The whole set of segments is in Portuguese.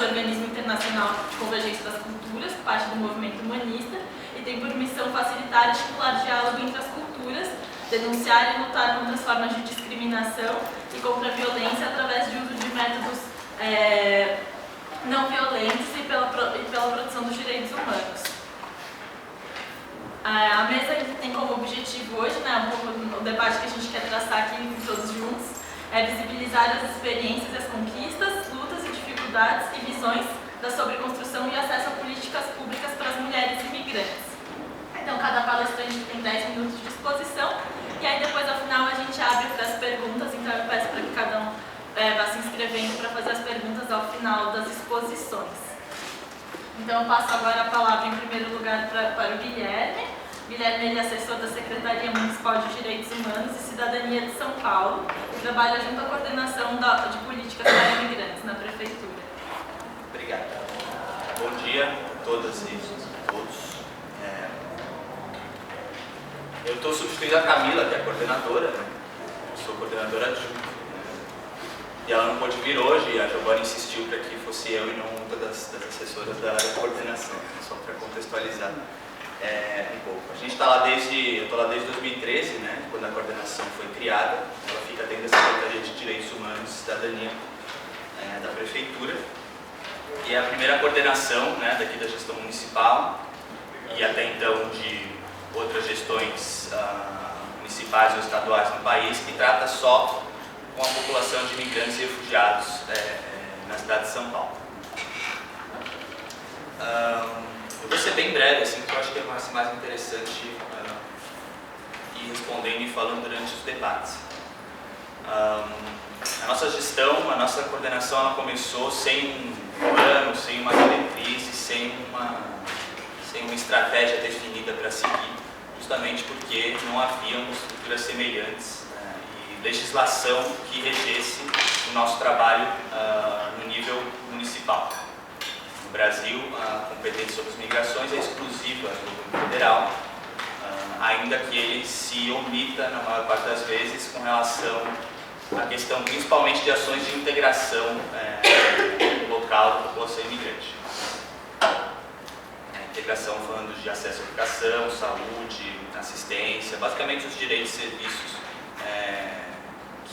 Organismo Internacional de Convergência das Culturas, parte do movimento humanista, e tem por missão facilitar e estimular diálogo entre as culturas, denunciar e lutar contra as formas de discriminação e contra a violência através de uso de métodos não violentos e pela proteção dos direitos humanos. A mesa tem como objetivo hoje, um pouco o debate que a gente quer traçar aqui todos juntos, é visibilizar as experiências e as conquistas, lutas e dificuldades e visões da sobreconstrução e acesso a políticas públicas para as mulheres imigrantes. Então, cada palestrante tem 10 minutos de exposição, e aí depois, ao final, a gente abre para as perguntas, então eu peço para que cada um vá se inscrevendo para fazer as perguntas ao final das exposições. Então, eu passo agora a palavra, em primeiro lugar, para o Guilherme. Guilherme ele é assessor da Secretaria Municipal de Direitos Humanos e Cidadania de São Paulo e trabalha junto à coordenação de políticas para imigrantes na Prefeitura. Obrigado. Bom dia a todas e todos. Eu estou substituindo a Camila, que é a coordenadora, né? Eu sou coordenadora adjunta. E ela não pôde vir hoje, e a Giovana insistiu para que fosse eu e não uma das assessoras da coordenação, só para contextualizar um pouco. A gente está lá eu estou lá desde 2013, né, quando a coordenação foi criada. Ela fica dentro da Secretaria de Direitos Humanos e Cidadania da Prefeitura. E é a primeira coordenação, né, daqui da gestão municipal e até então de outras gestões municipais ou estaduais no país, que trata só com a população de imigrantes e refugiados na cidade de São Paulo. Eu vou ser bem breve, assim, porque eu acho que é mais interessante ir respondendo e falando durante os debates. A nossa gestão, a nossa coordenação, ela começou sem um plano, sem uma diretriz, sem uma estratégia definida para seguir, justamente porque não haviam estruturas semelhantes e legislação que regesse o nosso trabalho no nível municipal. No Brasil, a competência sobre as migrações é exclusiva do governo federal, ainda que ele se omita, na maior parte das vezes, com relação à questão principalmente de ações de integração local da população imigrante. Integração falando de acesso à educação, saúde, assistência, basicamente os direitos e serviços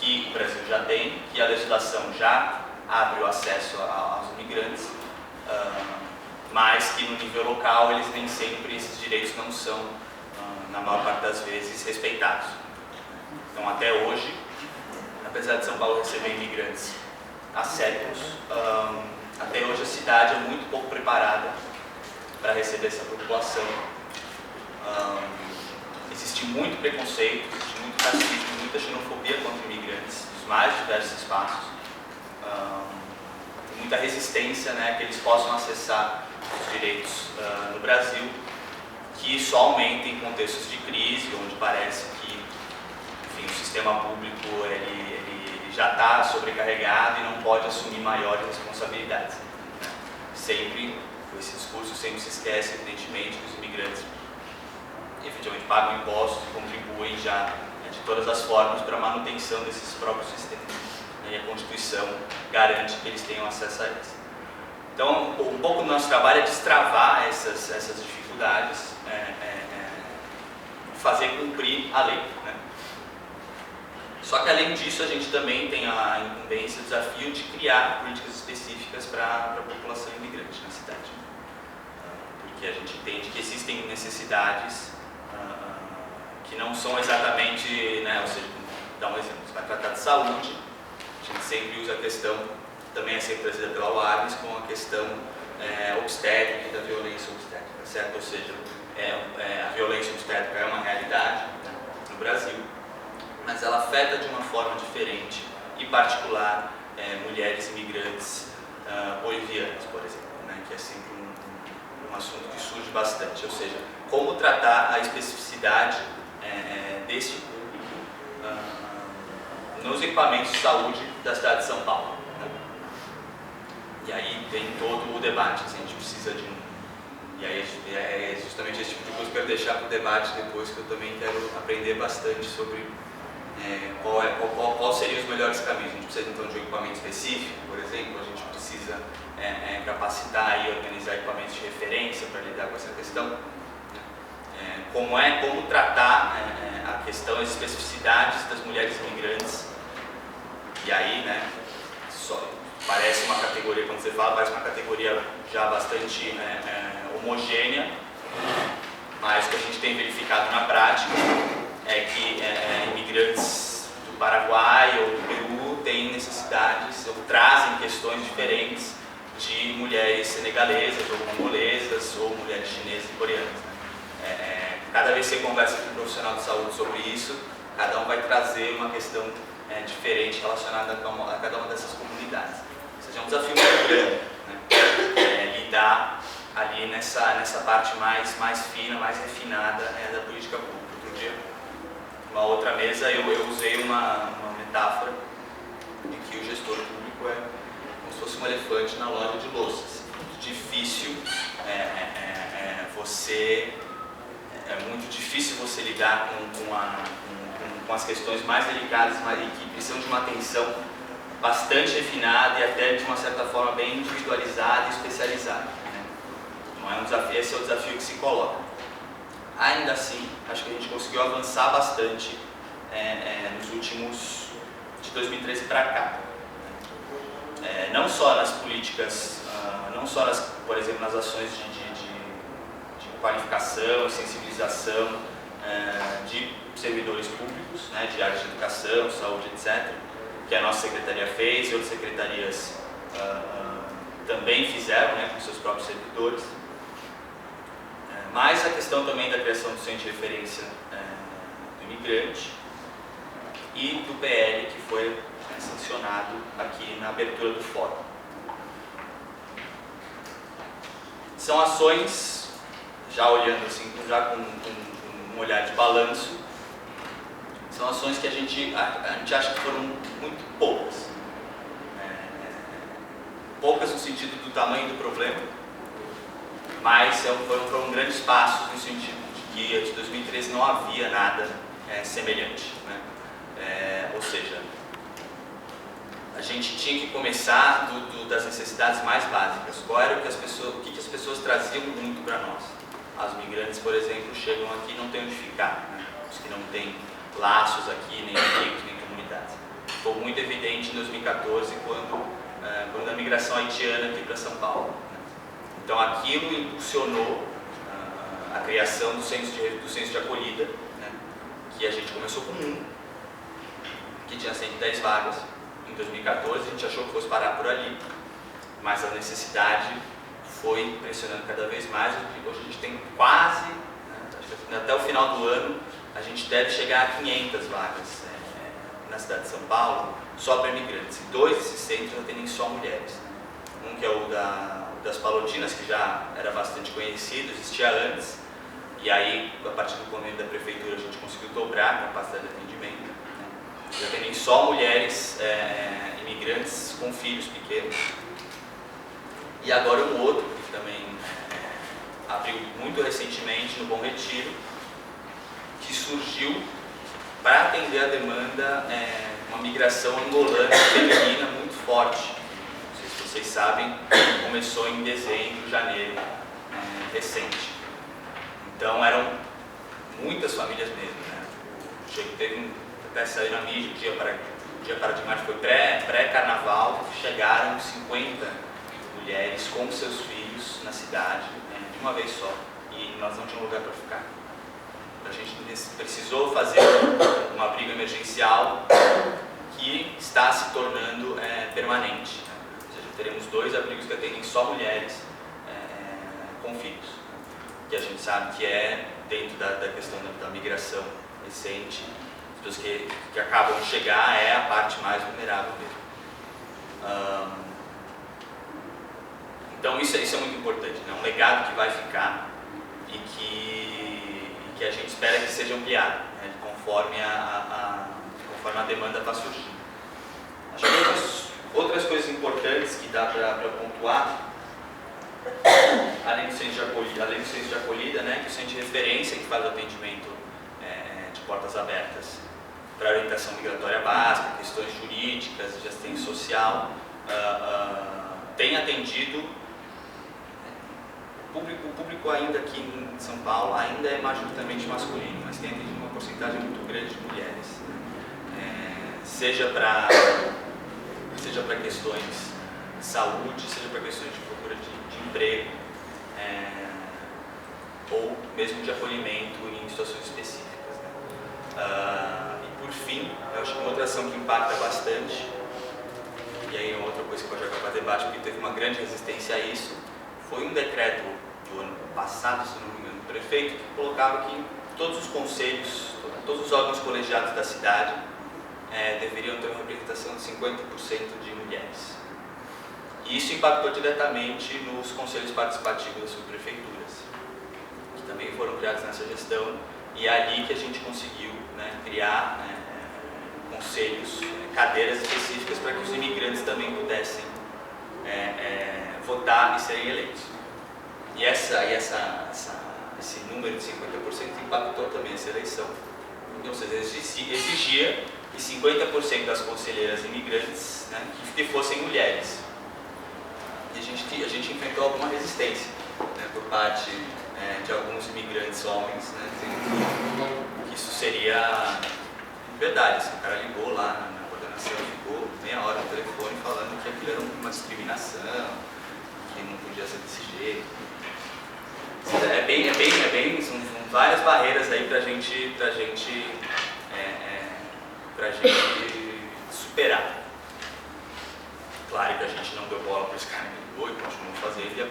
que o Brasil já tem, que a legislação já abre o acesso aos imigrantes, mas que no nível local esses direitos não são, na maior parte das vezes, respeitados. Então, até hoje, apesar de São Paulo receber imigrantes há séculos, até hoje a cidade é muito pouco preparada para receber essa população. Existe muito preconceito, existe muito racismo, muita xenofobia contra imigrantes dos mais diversos espaços, muita resistência, né, que eles possam acessar os direitos no Brasil, que só aumenta em contextos de crise, onde parece que, enfim, o sistema público ele já está sobrecarregado e não pode assumir maiores responsabilidades. Sempre, com esse discurso, sempre se esquece, evidentemente, que os imigrantes efetivamente pagam impostos e contribuem já de todas as formas para a manutenção desses próprios sistemas. E a Constituição garante que eles tenham acesso a eles. Então, um pouco do nosso trabalho é destravar essas dificuldades, fazer cumprir a lei. Né? Só que, além disso, a gente também tem a incumbência, o desafio de criar políticas específicas para a população imigrante na cidade. Porque a gente entende que existem necessidades que não são exatamente, né, ou seja, vou dar um exemplo, você vai tratar de saúde, a gente sempre usa a questão, também é sempre trazida pela UARGS, com a questão obstétrica e da violência obstétrica, certo? Ou seja, a violência obstétrica é uma realidade, né, no Brasil, mas ela afeta de uma forma diferente e particular mulheres imigrantes bolivianas, por exemplo, né, que é sempre um assunto que surge bastante, ou seja, como tratar a especificidade desse público nos equipamentos de saúde da cidade de São Paulo. Né? E aí tem todo o debate, assim, a gente precisa de E aí é justamente esse tipo de coisa que eu quero deixar para o debate depois, que eu também quero aprender bastante sobre qual seriam os melhores caminhos. A gente precisa então de um equipamento específico, por exemplo, a gente precisa capacitar e organizar equipamentos de referência para lidar com essa questão. Como tratar a questão, as especificidades das mulheres imigrantes. E aí, né, parece uma categoria, quando você fala, parece uma categoria já bastante homogênea, mas o que a gente tem verificado na prática é que imigrantes do Paraguai ou do Peru têm necessidades ou trazem questões diferentes de mulheres senegalesas ou congolesas ou mulheres chinesas e coreanas. Né? Cada vez que você conversa com um profissional de saúde sobre isso, cada um vai trazer uma questão diferente relacionada a cada uma dessas comunidades. Ou seja, é um desafio muito grande, né? Lidar ali nessa parte mais fina, mais refinada da política pública. Outro dia, numa outra mesa, eu usei uma metáfora de que o gestor público é como se fosse um elefante na loja de louças. Muito difícil muito difícil você lidar com as questões mais delicadas e que precisam de uma atenção bastante refinada e até de uma certa forma bem individualizada e especializada. Né? Não é um desafio, esse é o desafio que se coloca. Ainda assim, acho que a gente conseguiu avançar bastante nos últimos, de 2013 para cá. Não só nas políticas, por exemplo, nas ações de qualificação, sensibilização de servidores públicos, né, de áreas de educação, saúde, etc., que a nossa secretaria fez e outras secretarias também fizeram, né, com seus próprios servidores. Mas a questão também da criação do centro de referência do imigrante e do PL, que foi sancionado aqui na abertura do fórum. São ações, já olhando assim, já com um olhar de balanço, são ações que a gente acha que foram muito poucas. Poucas no sentido do tamanho do problema, mas foram grandes passos no sentido de que de 2013 não havia nada semelhante. Né? Ou seja, a gente tinha que começar das necessidades mais básicas. Qual era o que as pessoas traziam muito para nós? As migrantes, por exemplo, chegam aqui e não têm onde ficar. Né? Os que não têm laços aqui, nem amigos, nem comunidades. Ficou muito evidente em 2014, quando a migração haitiana aqui para São Paulo. Né? Então aquilo impulsionou a criação do centro de acolhida, né? Que a gente começou com que tinha 110 vagas. Em 2014 a gente achou que fosse parar por ali, mas a necessidade foi pressionando cada vez mais. Hoje a gente tem quase, acho que até o final do ano, a gente deve chegar a 500 vagas na cidade de São Paulo, só para imigrantes. E 2 desses centros atendem só mulheres. Um que é o das Palotinas, que já era bastante conhecido, existia antes, e aí, a partir do convênio da prefeitura, a gente conseguiu dobrar a capacidade de atendimento. Né? E atendem só mulheres imigrantes com filhos pequenos. E agora um outro, que também abriu muito recentemente no Bom Retiro, que surgiu para atender a demanda, uma migração angolana feminina muito forte. Não sei se vocês sabem, começou em dezembro, janeiro, recente. Então eram muitas famílias mesmo. Né? Até saiu na mídia, o dia para de março foi pré-carnaval, chegaram 50 mulheres com seus filhos na cidade, de uma vez só, e nós não tínhamos lugar para ficar. A gente precisou fazer um abrigo emergencial que está se tornando permanente. Né? Ou seja, teremos 2 abrigos que atendem só mulheres com filhos, que a gente sabe que é dentro da questão da migração recente, as pessoas que acabam de chegar é a parte mais vulnerável mesmo. Então isso é muito importante, né? Um legado que vai ficar e que a gente espera que seja ampliado, né? Conforme a demanda vai surgindo. Acho que outras coisas importantes que dá para pontuar, além do centro de acolhida, né? Que o centro de referência que faz o atendimento de portas abertas para orientação migratória básica, questões jurídicas, de assistência social, tem atendido, o público ainda aqui em São Paulo ainda é majoritariamente masculino, mas tem atendido uma porcentagem muito grande de mulheres, seja para questões de saúde, seja para questões de procura de emprego, ou mesmo de acolhimento em situações específicas, né? E por fim, eu acho que uma outra ação que impacta bastante, e aí é outra coisa que pode jogar para debate, porque teve uma grande resistência a isso, foi um decreto do ano passado, se não me engano, do prefeito, que colocava que todos os conselhos, todos os órgãos colegiados da cidade deveriam ter uma representação de 50% de mulheres. E isso impactou diretamente nos conselhos participativos das subprefeituras, que também foram criados nessa gestão, e é ali que a gente conseguiu, né, criar conselhos, cadeiras específicas para que os imigrantes também pudessem votar e serem eleitos. E esse número de 50% impactou também essa eleição. Ou seja, exigia que 50% das conselheiras imigrantes, né, que fossem mulheres. E a gente enfrentou alguma resistência, né, por parte de alguns imigrantes homens, né, dizendo que isso seria verdade. Assim, o cara ligou lá na coordenação, ficou meia hora no telefone falando que aquilo era uma discriminação, que não podia ser desse jeito. São várias barreiras aí pra gente superar. Claro que a gente não deu bola para esse cara que ligou e continuou fazendo, e a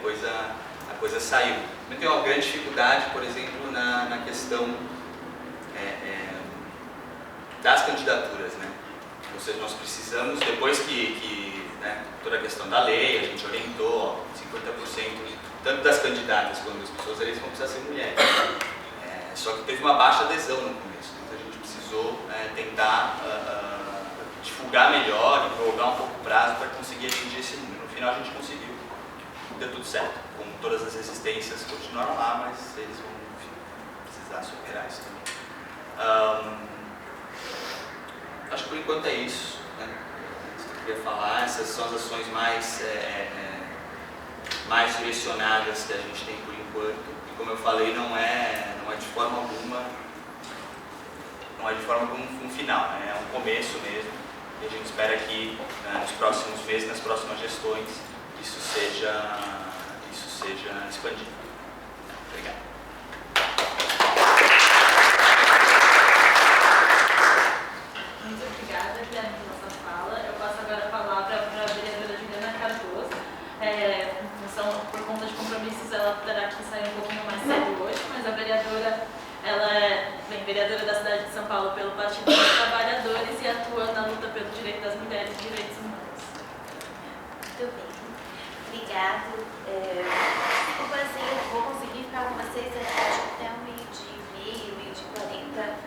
coisa saiu. Mas tem uma grande dificuldade, por exemplo, na questão das candidaturas, né? Ou seja, nós precisamos, depois que toda a questão da lei, a gente orientou, 50%, tanto das candidatas quanto das pessoas eleitas vão precisar ser mulheres. Só que teve uma baixa adesão no começo, então a gente precisou tentar divulgar melhor e prorrogar um pouco o prazo para conseguir atingir esse número. No final a gente conseguiu, deu tudo certo, com todas as resistências continuaram lá, mas eles vão precisar superar isso também. Acho que por enquanto é isso, né? Isso que eu queria falar. Essas são as ações mais direcionadas que a gente tem por enquanto. E como eu falei, não é de forma alguma um final, né? É um começo mesmo. E a gente espera que nos próximos meses, nas próximas gestões, isso seja expandido. Obrigado. Muito obrigada, Guilherme, pela sua fala. Eu passo agora a palavra para a vereadora Juliana Cardoso. Por conta de compromissos, ela terá que sair um pouquinho mais cedo hoje, mas a vereadora, ela é vereadora da cidade de São Paulo pelo Partido dos Trabalhadores e atua na luta pelo direito das mulheres e direitos humanos. Muito bem. Obrigado. Desculpa, assim, eu vou conseguir ficar com vocês até o meio-dia, meio-dia 40,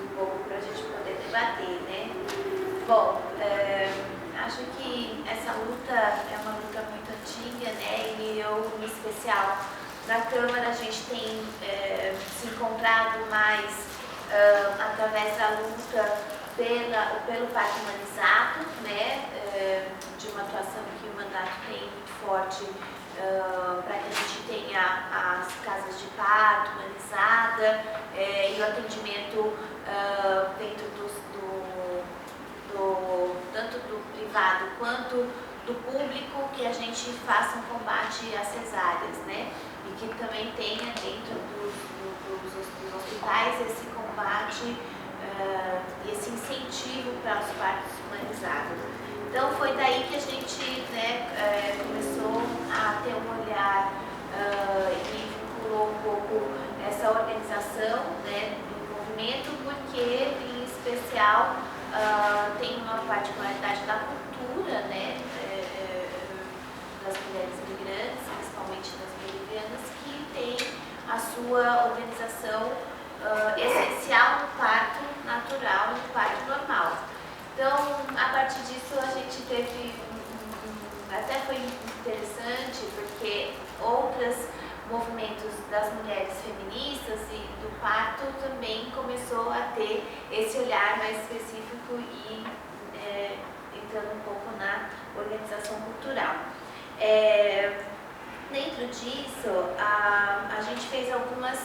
um pouco para a gente poder debater, né? Bom, acho que essa luta é uma luta muito antiga, né? E eu, em especial, na Câmara, a gente tem se encontrado mais através da luta pelo parque humanizado, né? De uma atuação que o mandato tem muito forte para que a gente tenha as casas de parto humanizada e o atendimento dentro tanto do privado quanto do público, que a gente faça um combate às cesáreas, né? E que também tenha dentro dos hospitais esse combate e esse incentivo para os partos humanizados. Então foi daí que a gente, né, começou a ter um olhar e vinculou um pouco essa organização, né, do movimento, porque em especial tem uma particularidade da cultura, né, das mulheres migrantes, principalmente das bolivianas, que tem a sua organização essencial no parto natural e no parto normal. Então, a partir disso, a gente teve, até foi interessante, porque outras movimentos das mulheres feministas e do parto também começou a ter esse olhar mais específico e entrando um pouco na organização cultural. Dentro disso, a gente fez algumas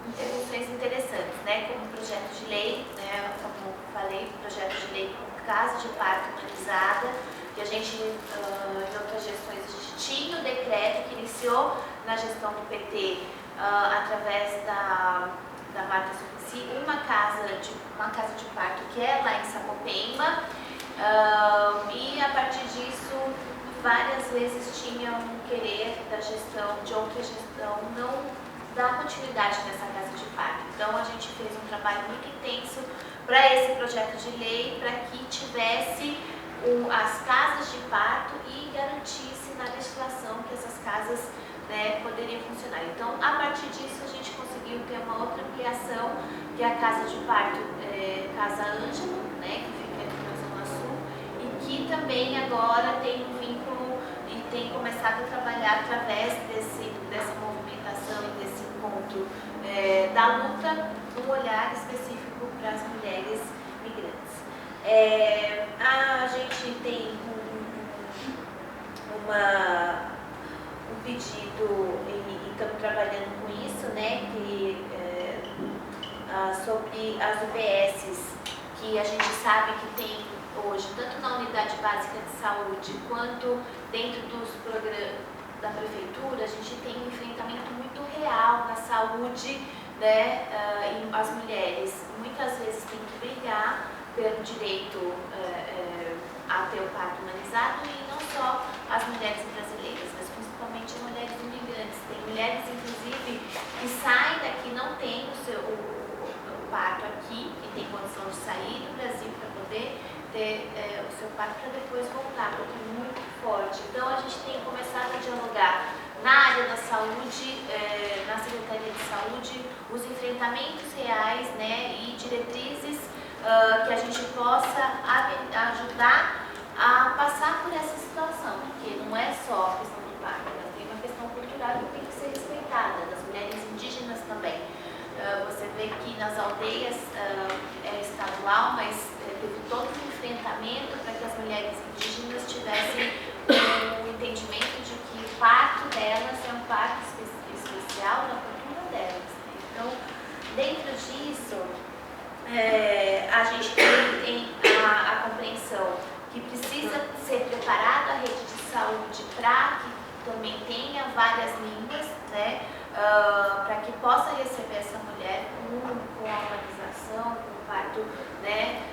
intervenções interessantes, né, como o projeto de lei, né, como falei, projeto de lei Casa de Parto Humanizada, que a gente, em outras gestões, a gente tinha o decreto que iniciou na gestão do PT, através da Marta Suplicy, uma casa de parto que é lá em Sapopemba, e a partir disso, várias vezes tinha um querer da gestão, de outra gestão, não dar continuidade nessa casa de parto. Então, a gente fez um trabalho muito intenso para esse projeto de lei, para que tivesse as casas de parto e garantisse na legislação que essas casas, né, poderiam funcionar. Então, a partir disso, a gente conseguiu ter uma outra ampliação, que é a casa de parto Casa Ângelo, né, que fica aqui na Zona Sul, e que também agora tem um vínculo e tem começado a trabalhar através dessa movimentação e desse encontro da luta, um olhar específico para as mulheres migrantes. A gente tem um pedido e estamos trabalhando com isso, né, sobre as UBSs, que a gente sabe que tem hoje, tanto na unidade básica de saúde, quanto dentro dos programas da prefeitura, a gente tem um enfrentamento muito real na saúde, né, e as mulheres muitas vezes têm que brigar pelo direito a ter o parto humanizado, e não só as mulheres brasileiras, mas principalmente mulheres imigrantes. Tem mulheres, inclusive, que saem daqui, não têm o parto aqui, que tem condição de sair do Brasil para poder ter o seu parto para depois voltar, porque é muito forte. Então, a gente tem começado a dialogar na área da saúde, na Secretaria de Saúde, os enfrentamentos reais, né, e diretrizes que a gente possa ajudar a passar por essa situação, porque não é só a questão do parto, mas tem uma questão cultural que tem que ser respeitada, das mulheres indígenas também. Você vê que nas aldeias é estadual, mas teve todo um enfrentamento para que as mulheres indígenas tivessem um entendimento de que o parto delas é um parto especial na cultura delas. Então, dentro disso, a gente tem a compreensão que precisa ser preparada a rede de saúde para que também tenha várias línguas, né, para que possa receber essa mulher com a humanização, com o parto, né,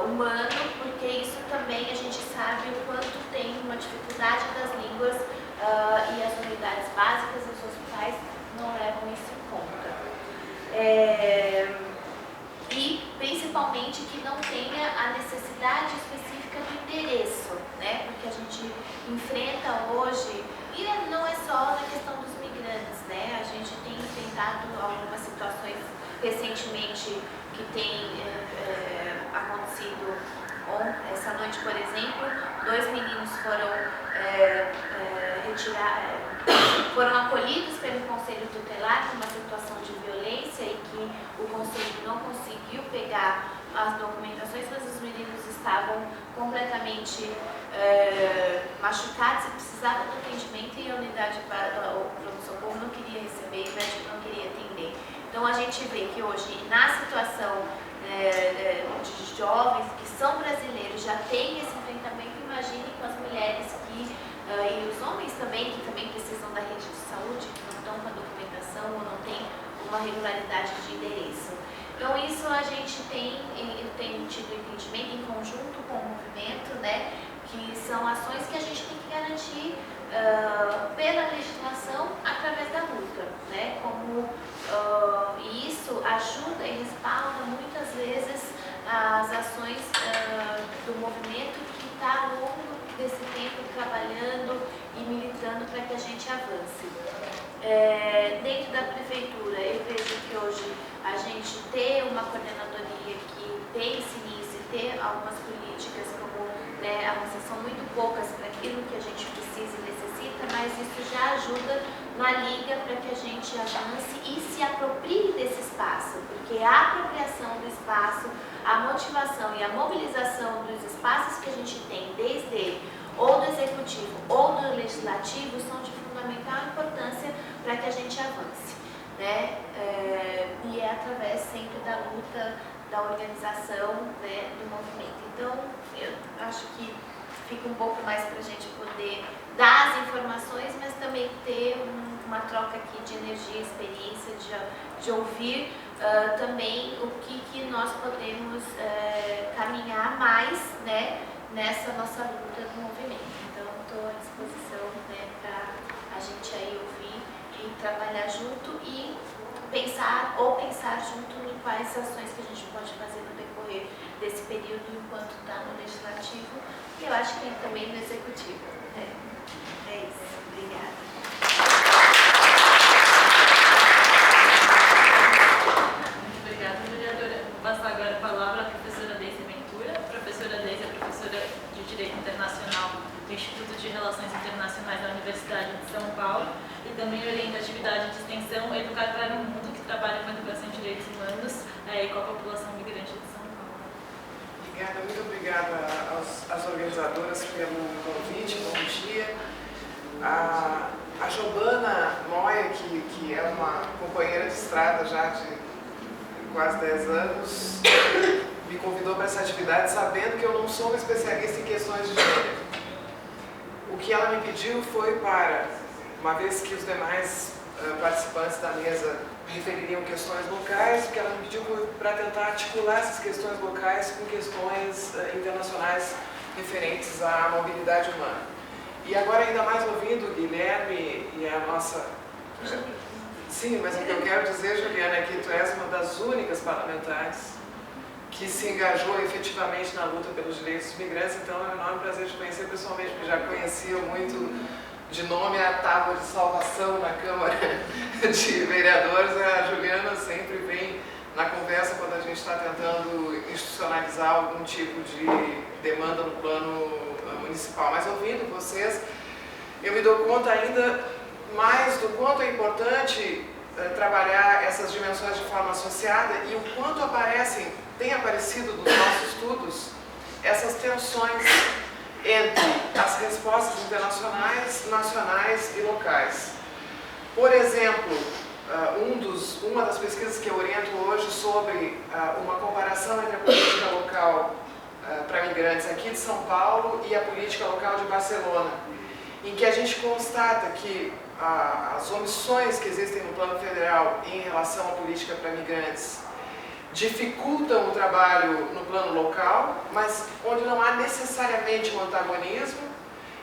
humano, porque isso também a gente sabe o quanto tem uma dificuldade das línguas e as unidades básicas dos hospitais não levam isso em conta. E principalmente que não tenha a necessidade específica do endereço, né? Porque a gente enfrenta hoje, e não é só na questão dos migrantes, né? A gente tem enfrentado algumas situações recentemente que tem acontecido. Essa noite, por exemplo, 2 meninos foram acolhidos pelo Conselho Tutelar numa situação de violência e que o Conselho não conseguiu pegar as documentações, mas os meninos estavam completamente machucados e precisavam do atendimento, e a unidade o pronto-socorro não queria receber, o médico não queria atender. Então a gente vê que hoje, na situação de jovens que são brasileiros, já tem esse enfrentamento. Imagine com as mulheres e os homens também, que também precisam da rede de saúde, que não estão com a documentação ou não tem uma regularidade de endereço. Então isso a gente tem tido entendimento em conjunto com o movimento, né, que são ações que a gente tem que garantir pela legislação através da luta, né, e isso ajuda e respalda muitas vezes as ações do movimento que está ao longo desse tempo trabalhando e militando para que a gente avance. Dentro da prefeitura, eu vejo que hoje a gente ter uma coordenadoria que tem esse início, ter algumas políticas como, né, são muito poucas para aquilo que a gente precisa e necessita, mas isso já ajuda na Liga para que a gente avance e se aproprie desse espaço, porque a apropriação do espaço, a motivação e a mobilização dos espaços que a gente tem, desde ou do Executivo ou do Legislativo, são de fundamental importância para que a gente avance, né? E é através sempre da luta, da organização, né, do movimento. Então, eu acho que fica um pouco mais para a gente poder dar as informações, mas também ter uma troca aqui de energia, experiência, de ouvir também o que nós podemos caminhar mais, né, nessa nossa luta do movimento. Então, estou à disposição, né, para a gente aí ouvir e trabalhar junto e pensar junto em quais ações que a gente pode fazer no decorrer desse período enquanto está no Legislativo e eu acho que também no Executivo. É isso. Obrigada. Muito obrigada, vereadora. Vou passar agora a palavra à professora Deise Ventura. A professora Deise é professora de Direito Internacional do Instituto de Relações Internacionais da Universidade de São Paulo e também orienta a atividade de extensão Educar para o Mundo, que trabalha com a educação em direitos humanos e com a população migrante de São Paulo. Obrigada, muito obrigada às organizadoras pelo convite, bom dia. A Jobana Moia, que é uma companheira de estrada já de quase 10 anos, me convidou para essa atividade sabendo que eu não sou uma especialista em questões de gênero. O que ela me pediu foi para, uma vez que os demais participantes da mesa refeririam questões locais, o que ela me pediu foi para tentar articular essas questões locais com questões internacionais referentes à mobilidade humana. E agora, ainda mais ouvindo o Guilherme e a nossa... Sim, mas o que eu quero dizer, Juliana, é que tu és uma das únicas parlamentares que se engajou efetivamente na luta pelos direitos dos migrantes, então é um enorme prazer te conhecer pessoalmente, porque já conhecia muito de nome a tábua de salvação na Câmara de Vereadores. A Juliana sempre vem na conversa quando a gente está tentando institucionalizar algum tipo de demanda no plano municipal. Mas ouvindo vocês, eu me dou conta ainda mais do quanto é importante trabalhar essas dimensões de forma associada e o quanto tem aparecido nos nossos estudos essas tensões entre as respostas internacionais, nacionais e locais. Por exemplo, uma das pesquisas que eu oriento hoje sobre uma comparação entre a política local para migrantes aqui de São Paulo e a política local de Barcelona, em que a gente constata que as omissões que existem no plano federal em relação à política para migrantes dificultam o trabalho no plano local, mas onde não há necessariamente um antagonismo.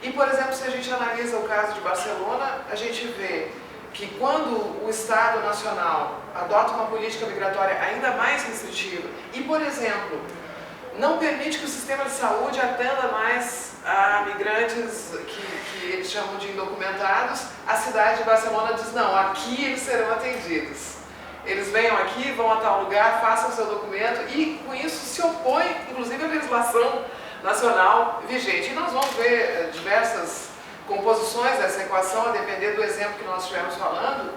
E, por exemplo, se a gente analisa o caso de Barcelona, a gente vê que quando o Estado Nacional adota uma política migratória ainda mais restritiva e, por exemplo, não permite que o sistema de saúde atenda mais a migrantes que eles chamam de indocumentados, a cidade de Barcelona diz, não, aqui eles serão atendidos. Eles venham aqui, vão a tal lugar, façam o seu documento e, com isso, se opõe, inclusive, à legislação nacional vigente. E nós vamos ver diversas composições dessa equação, a depender do exemplo que nós estivermos falando,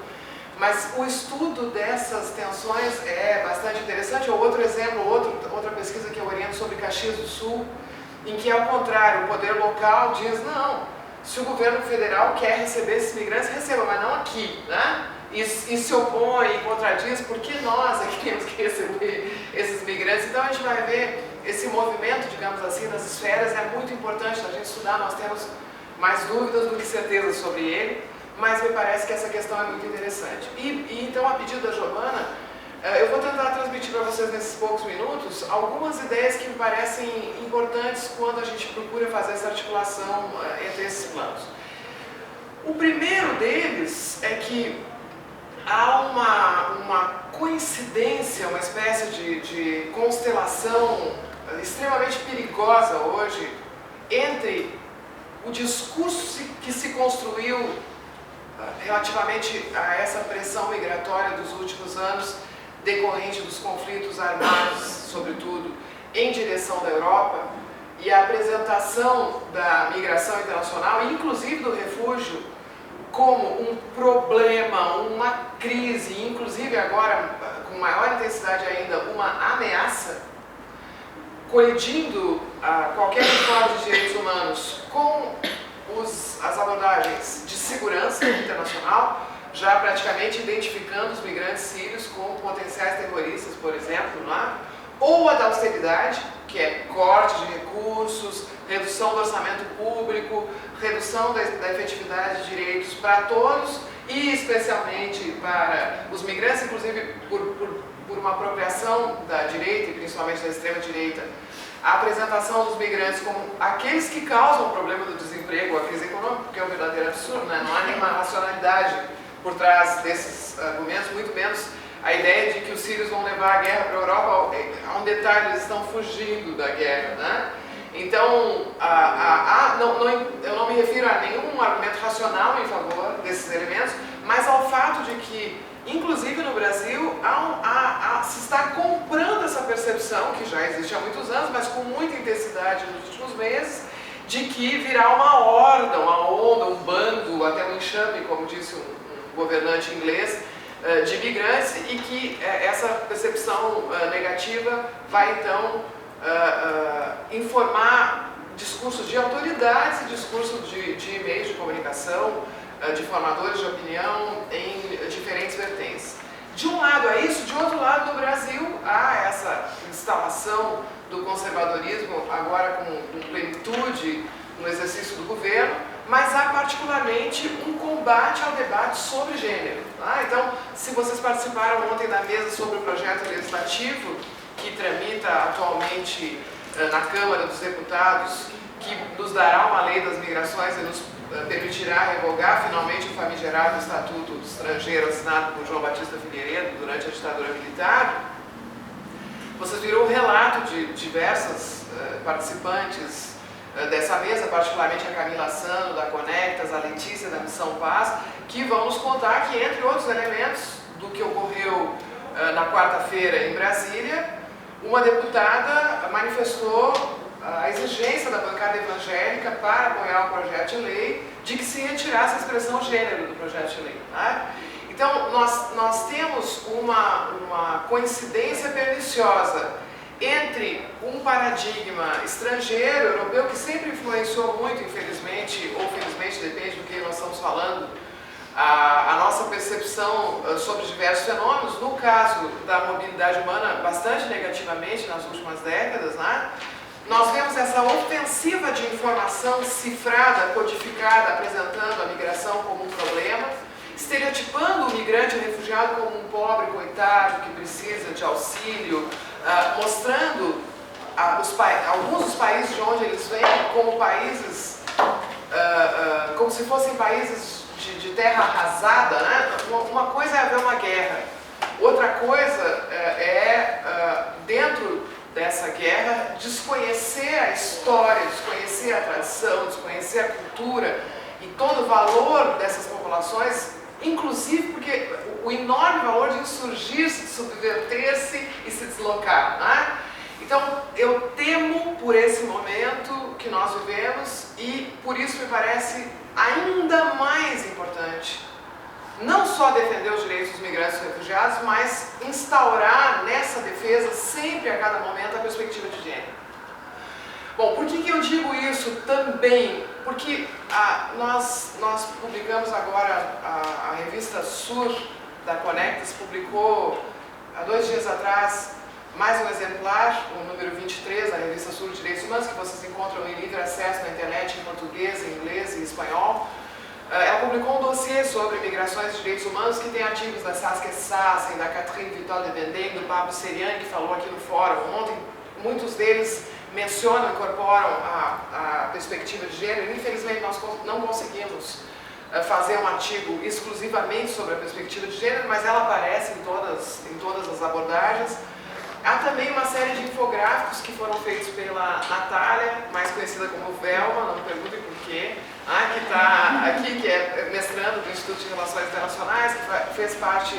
mas o estudo dessas tensões é bastante interessante. Ou outro exemplo, outra pesquisa que eu oriento sobre Caxias do Sul, em que, ao contrário, o poder local diz, não, se o governo federal quer receber esses migrantes, receba, mas não aqui, né? E se opõe e contradiz, porque nós é que temos que receber esses migrantes. Então a gente vai ver esse movimento, digamos assim, nas esferas, é muito importante a gente estudar, nós temos mais dúvidas do que certeza sobre ele, mas me parece que essa questão é muito interessante. E então, a pedido da Giovana, eu vou tentar transmitir para vocês nesses poucos minutos algumas ideias que me parecem importantes quando a gente procura fazer essa articulação entre esses planos. O primeiro deles é que há uma coincidência, uma espécie de constelação extremamente perigosa hoje entre o discurso que se construiu relativamente a essa pressão migratória dos últimos anos, decorrente dos conflitos armados, sobretudo, em direção da Europa, e a apresentação da migração internacional, inclusive do refúgio, como um problema, uma crise, inclusive agora com maior intensidade ainda, uma ameaça, colidindo qualquer reforma de direitos humanos com as abordagens de segurança internacional, já praticamente identificando os migrantes sírios como potenciais terroristas, por exemplo, lá, ou a da austeridade, que é corte de recursos, redução do orçamento público, redução da efetividade de direitos para todos e especialmente para os migrantes, inclusive por uma apropriação da direita e principalmente da extrema-direita, a apresentação dos migrantes como aqueles que causam o problema do desemprego, a crise econômica, que é um verdadeiro absurdo, né? Não há nenhuma racionalidade por trás desses argumentos, muito menos a ideia de que os sírios vão levar a guerra para a Europa. Há um detalhe, eles estão fugindo da guerra, né? Então, eu não me refiro a nenhum argumento racional em favor desses elementos, mas ao fato de que, inclusive no Brasil, se está comprando essa percepção, que já existe há muitos anos, mas com muita intensidade nos últimos meses, de que virá uma horda, uma onda, um bando, até um enxame, como disse um governante inglês, de migrantes, e que essa percepção negativa vai então informar discursos de autoridades e discursos de meios de comunicação, de formadores de opinião em diferentes vertentes. De um lado é isso, de outro lado no Brasil há essa instalação do conservadorismo, agora com plenitude no exercício do governo, mas há particularmente um combate ao debate sobre gênero. Então, se vocês participaram ontem da mesa sobre o projeto legislativo que tramita atualmente na Câmara dos Deputados, que nos dará uma lei das migrações e nos permitirá revogar finalmente o famigerado Estatuto do Estrangeiro assinado por João Batista Figueiredo durante a ditadura militar, vocês viram o relato de diversas participantes dessa mesa, particularmente a Camila Sano, da Conectas, a Letícia, da Missão Paz, que vão nos contar que, entre outros elementos do que ocorreu na quarta-feira em Brasília, uma deputada manifestou a exigência da bancada evangélica para apoiar o projeto de lei de que se retirasse a expressão gênero do projeto de lei. Então, nós temos uma coincidência perniciosa entre um paradigma estrangeiro, europeu, que sempre influenciou muito, infelizmente, ou felizmente, depende do que nós estamos falando, a nossa percepção sobre diversos fenômenos, no caso da mobilidade humana, bastante negativamente nas últimas décadas, né? Nós vemos essa ofensiva de informação cifrada, codificada, apresentando a migração como um problema, estereotipando o migrante e o refugiado como um pobre coitado que precisa de auxílio, mostrando alguns dos países de onde eles vêm como países, como se fossem países de terra arrasada, né? Uma coisa é haver uma guerra, outra coisa dentro dessa guerra, desconhecer a história, desconhecer a tradição, desconhecer a cultura e todo o valor dessas populações, inclusive porque o enorme valor de insurgir-se, de subverter-se e se deslocar, né? Então, eu temo por esse momento que nós vivemos e por isso me parece ainda mais importante não só defender os direitos dos migrantes e refugiados, mas instaurar nessa defesa sempre, a cada momento, a perspectiva de gênero. Bom, por que eu digo isso também? Porque nós publicamos agora, a revista Sur da Conectas publicou há 2 dias atrás mais um exemplar, o número 23 da revista Sur de Direitos Humanos, que vocês encontram em livre acesso na internet em português, em inglês e espanhol. Ela publicou um dossiê sobre migrações e direitos humanos que tem artigos da Saskia Sassen, da Catherine Vital de Vendem, do Pablo Seriani, que falou aqui no fórum ontem. Muitos deles mencionam, incorporam a perspectiva de gênero. Infelizmente, nós não conseguimos fazer um artigo exclusivamente sobre a perspectiva de gênero, mas ela aparece em todas as abordagens. Há também uma série de infográficos que foram feitos pela Natália, mais conhecida como Velma, não me perguntem por quê, que está aqui, que é mestrando do Instituto de Relações Internacionais, que fez parte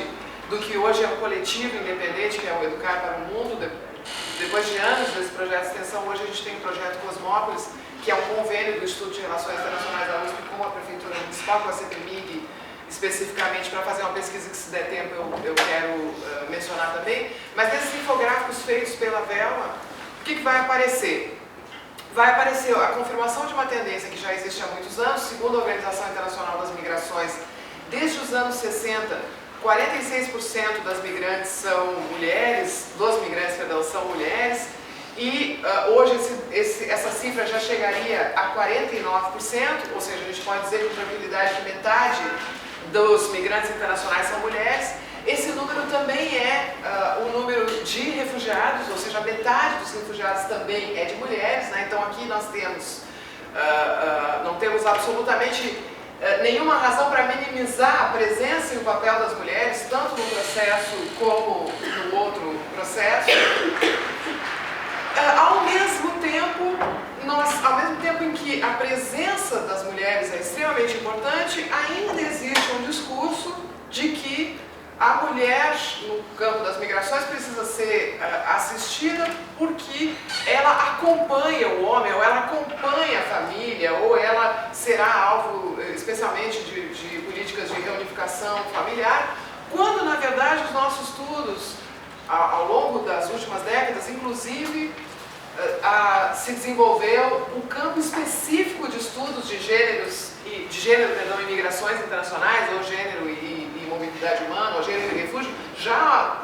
do que hoje é um coletivo independente, que é o Educar para o Mundo. Depois de anos desse projeto de extensão, hoje a gente tem o projeto Cosmópolis, que é um convênio do Instituto de Relações Internacionais da USP com a Prefeitura Municipal, com a CEPMIG, especificamente para fazer uma pesquisa que, se der tempo, eu quero mencionar também. Mas nesses infográficos feitos pela Velma, o que vai aparecer? Vai aparecer a confirmação de uma tendência que já existe há muitos anos, segundo a Organização Internacional das Migrações, desde os anos 60, 46% das migrantes são mulheres, dos migrantes, perdão, são mulheres, e hoje essa cifra já chegaria a 49%, ou seja, a gente pode dizer com tranquilidade que metade dos migrantes internacionais são mulheres. Esse número também é o número de refugiados, ou seja, metade dos refugiados também é de mulheres, né? Então aqui nós temos, não temos absolutamente nenhuma razão para minimizar a presença e o papel das mulheres, tanto no processo como no outro processo. Ao mesmo tempo em que a presença das mulheres é extremamente importante, ainda existe um discurso de que a mulher no campo das migrações precisa ser assistida porque ela acompanha o homem, ou ela acompanha a família, ou ela será alvo especialmente de políticas de reunificação familiar, quando na verdade os nossos estudos ao longo das últimas décadas, inclusive, se desenvolveu um campo específico de estudos de gêneros e migrações internacionais, ou gênero e mobilidade humana, ou gênero e refúgio, já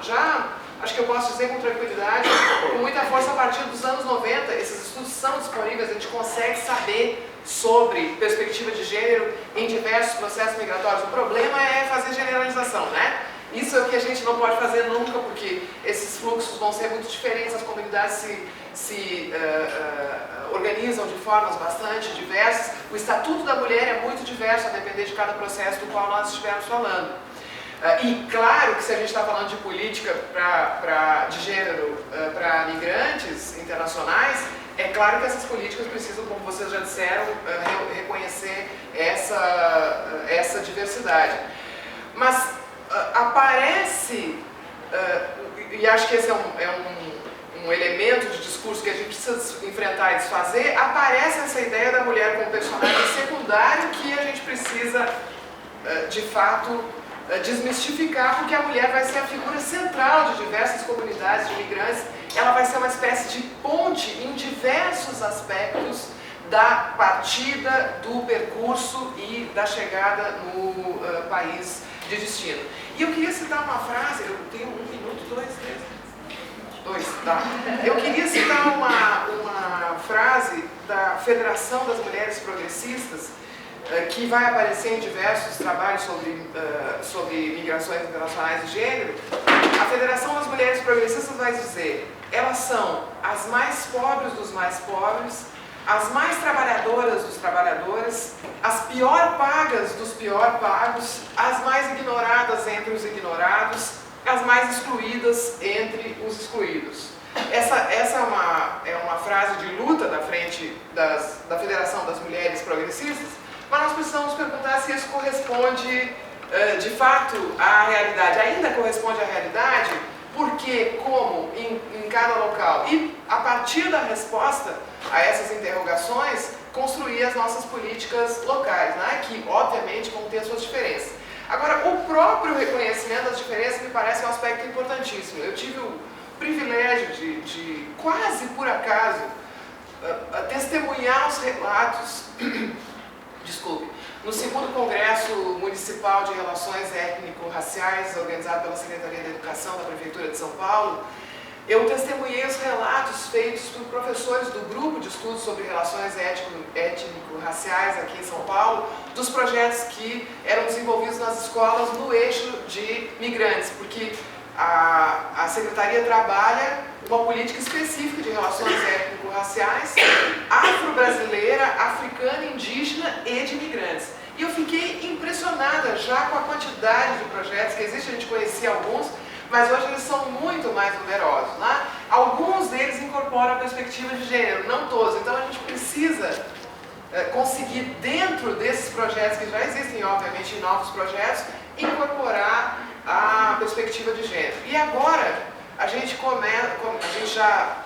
acho que eu posso dizer com tranquilidade, com muita força, a partir dos anos 90, esses estudos são disponíveis, a gente consegue saber sobre perspectiva de gênero em diversos processos migratórios. O problema é fazer generalização, né? Isso é o que a gente não pode fazer nunca, porque esses fluxos vão ser muito diferentes, as comunidades se organizam de formas bastante diversas. O Estatuto da Mulher é muito diverso, a depender de cada processo do qual nós estivermos falando. E claro que se a gente está falando de política de gênero para migrantes internacionais, é claro que essas políticas precisam, como vocês já disseram, reconhecer essa diversidade. Mas aparece, e acho que esse é um elemento de discurso que a gente precisa enfrentar e desfazer, aparece essa ideia da mulher como personagem secundário que a gente precisa, de fato, desmistificar, porque a mulher vai ser a figura central de diversas comunidades de imigrantes, ela vai ser uma espécie de ponte em diversos aspectos da partida, do percurso e da chegada no país de destino. E eu queria citar uma frase, eu tenho 1 minuto, 2, 3, tá. Eu queria citar uma frase da Federação das Mulheres Progressistas, que vai aparecer em diversos trabalhos sobre migrações internacionais de gênero. A Federação das Mulheres Progressistas vai dizer: elas são as mais pobres dos mais pobres, as mais trabalhadoras dos trabalhadores, as pior pagas dos pior pagos, as mais ignoradas entre os ignorados, as mais excluídas entre os excluídos. Essa é uma frase de luta da frente da Federação das Mulheres Progressistas, mas nós precisamos perguntar se isso corresponde de fato à realidade. Ainda corresponde à realidade, porque, como em cada local, e a partir da resposta a essas interrogações, construir as nossas políticas locais, né? Que obviamente vão ter suas diferenças. Agora, o próprio reconhecimento das diferenças me parece um aspecto importantíssimo. Eu tive o privilégio de quase por acaso, testemunhar os relatos, no 2º Congresso Municipal de Relações Étnico-Raciais, organizado pela Secretaria da Educação da Prefeitura de São Paulo. Eu testemunhei os relatos feitos por professores do grupo de estudos sobre relações étnico-raciais aqui em São Paulo, dos projetos que eram desenvolvidos nas escolas no eixo de migrantes, porque a Secretaria trabalha uma política específica de relações étnico-raciais, afro-brasileira, africana, indígena e de imigrantes. E eu fiquei impressionada já com a quantidade de projetos que existe. A gente conhecia alguns, mas hoje eles são muito mais numerosos, né? Alguns deles incorporam a perspectiva de gênero, não todos. Então a gente precisa conseguir, dentro desses projetos que já existem, obviamente, em novos projetos, incorporar a perspectiva de gênero. E agora, a gente já,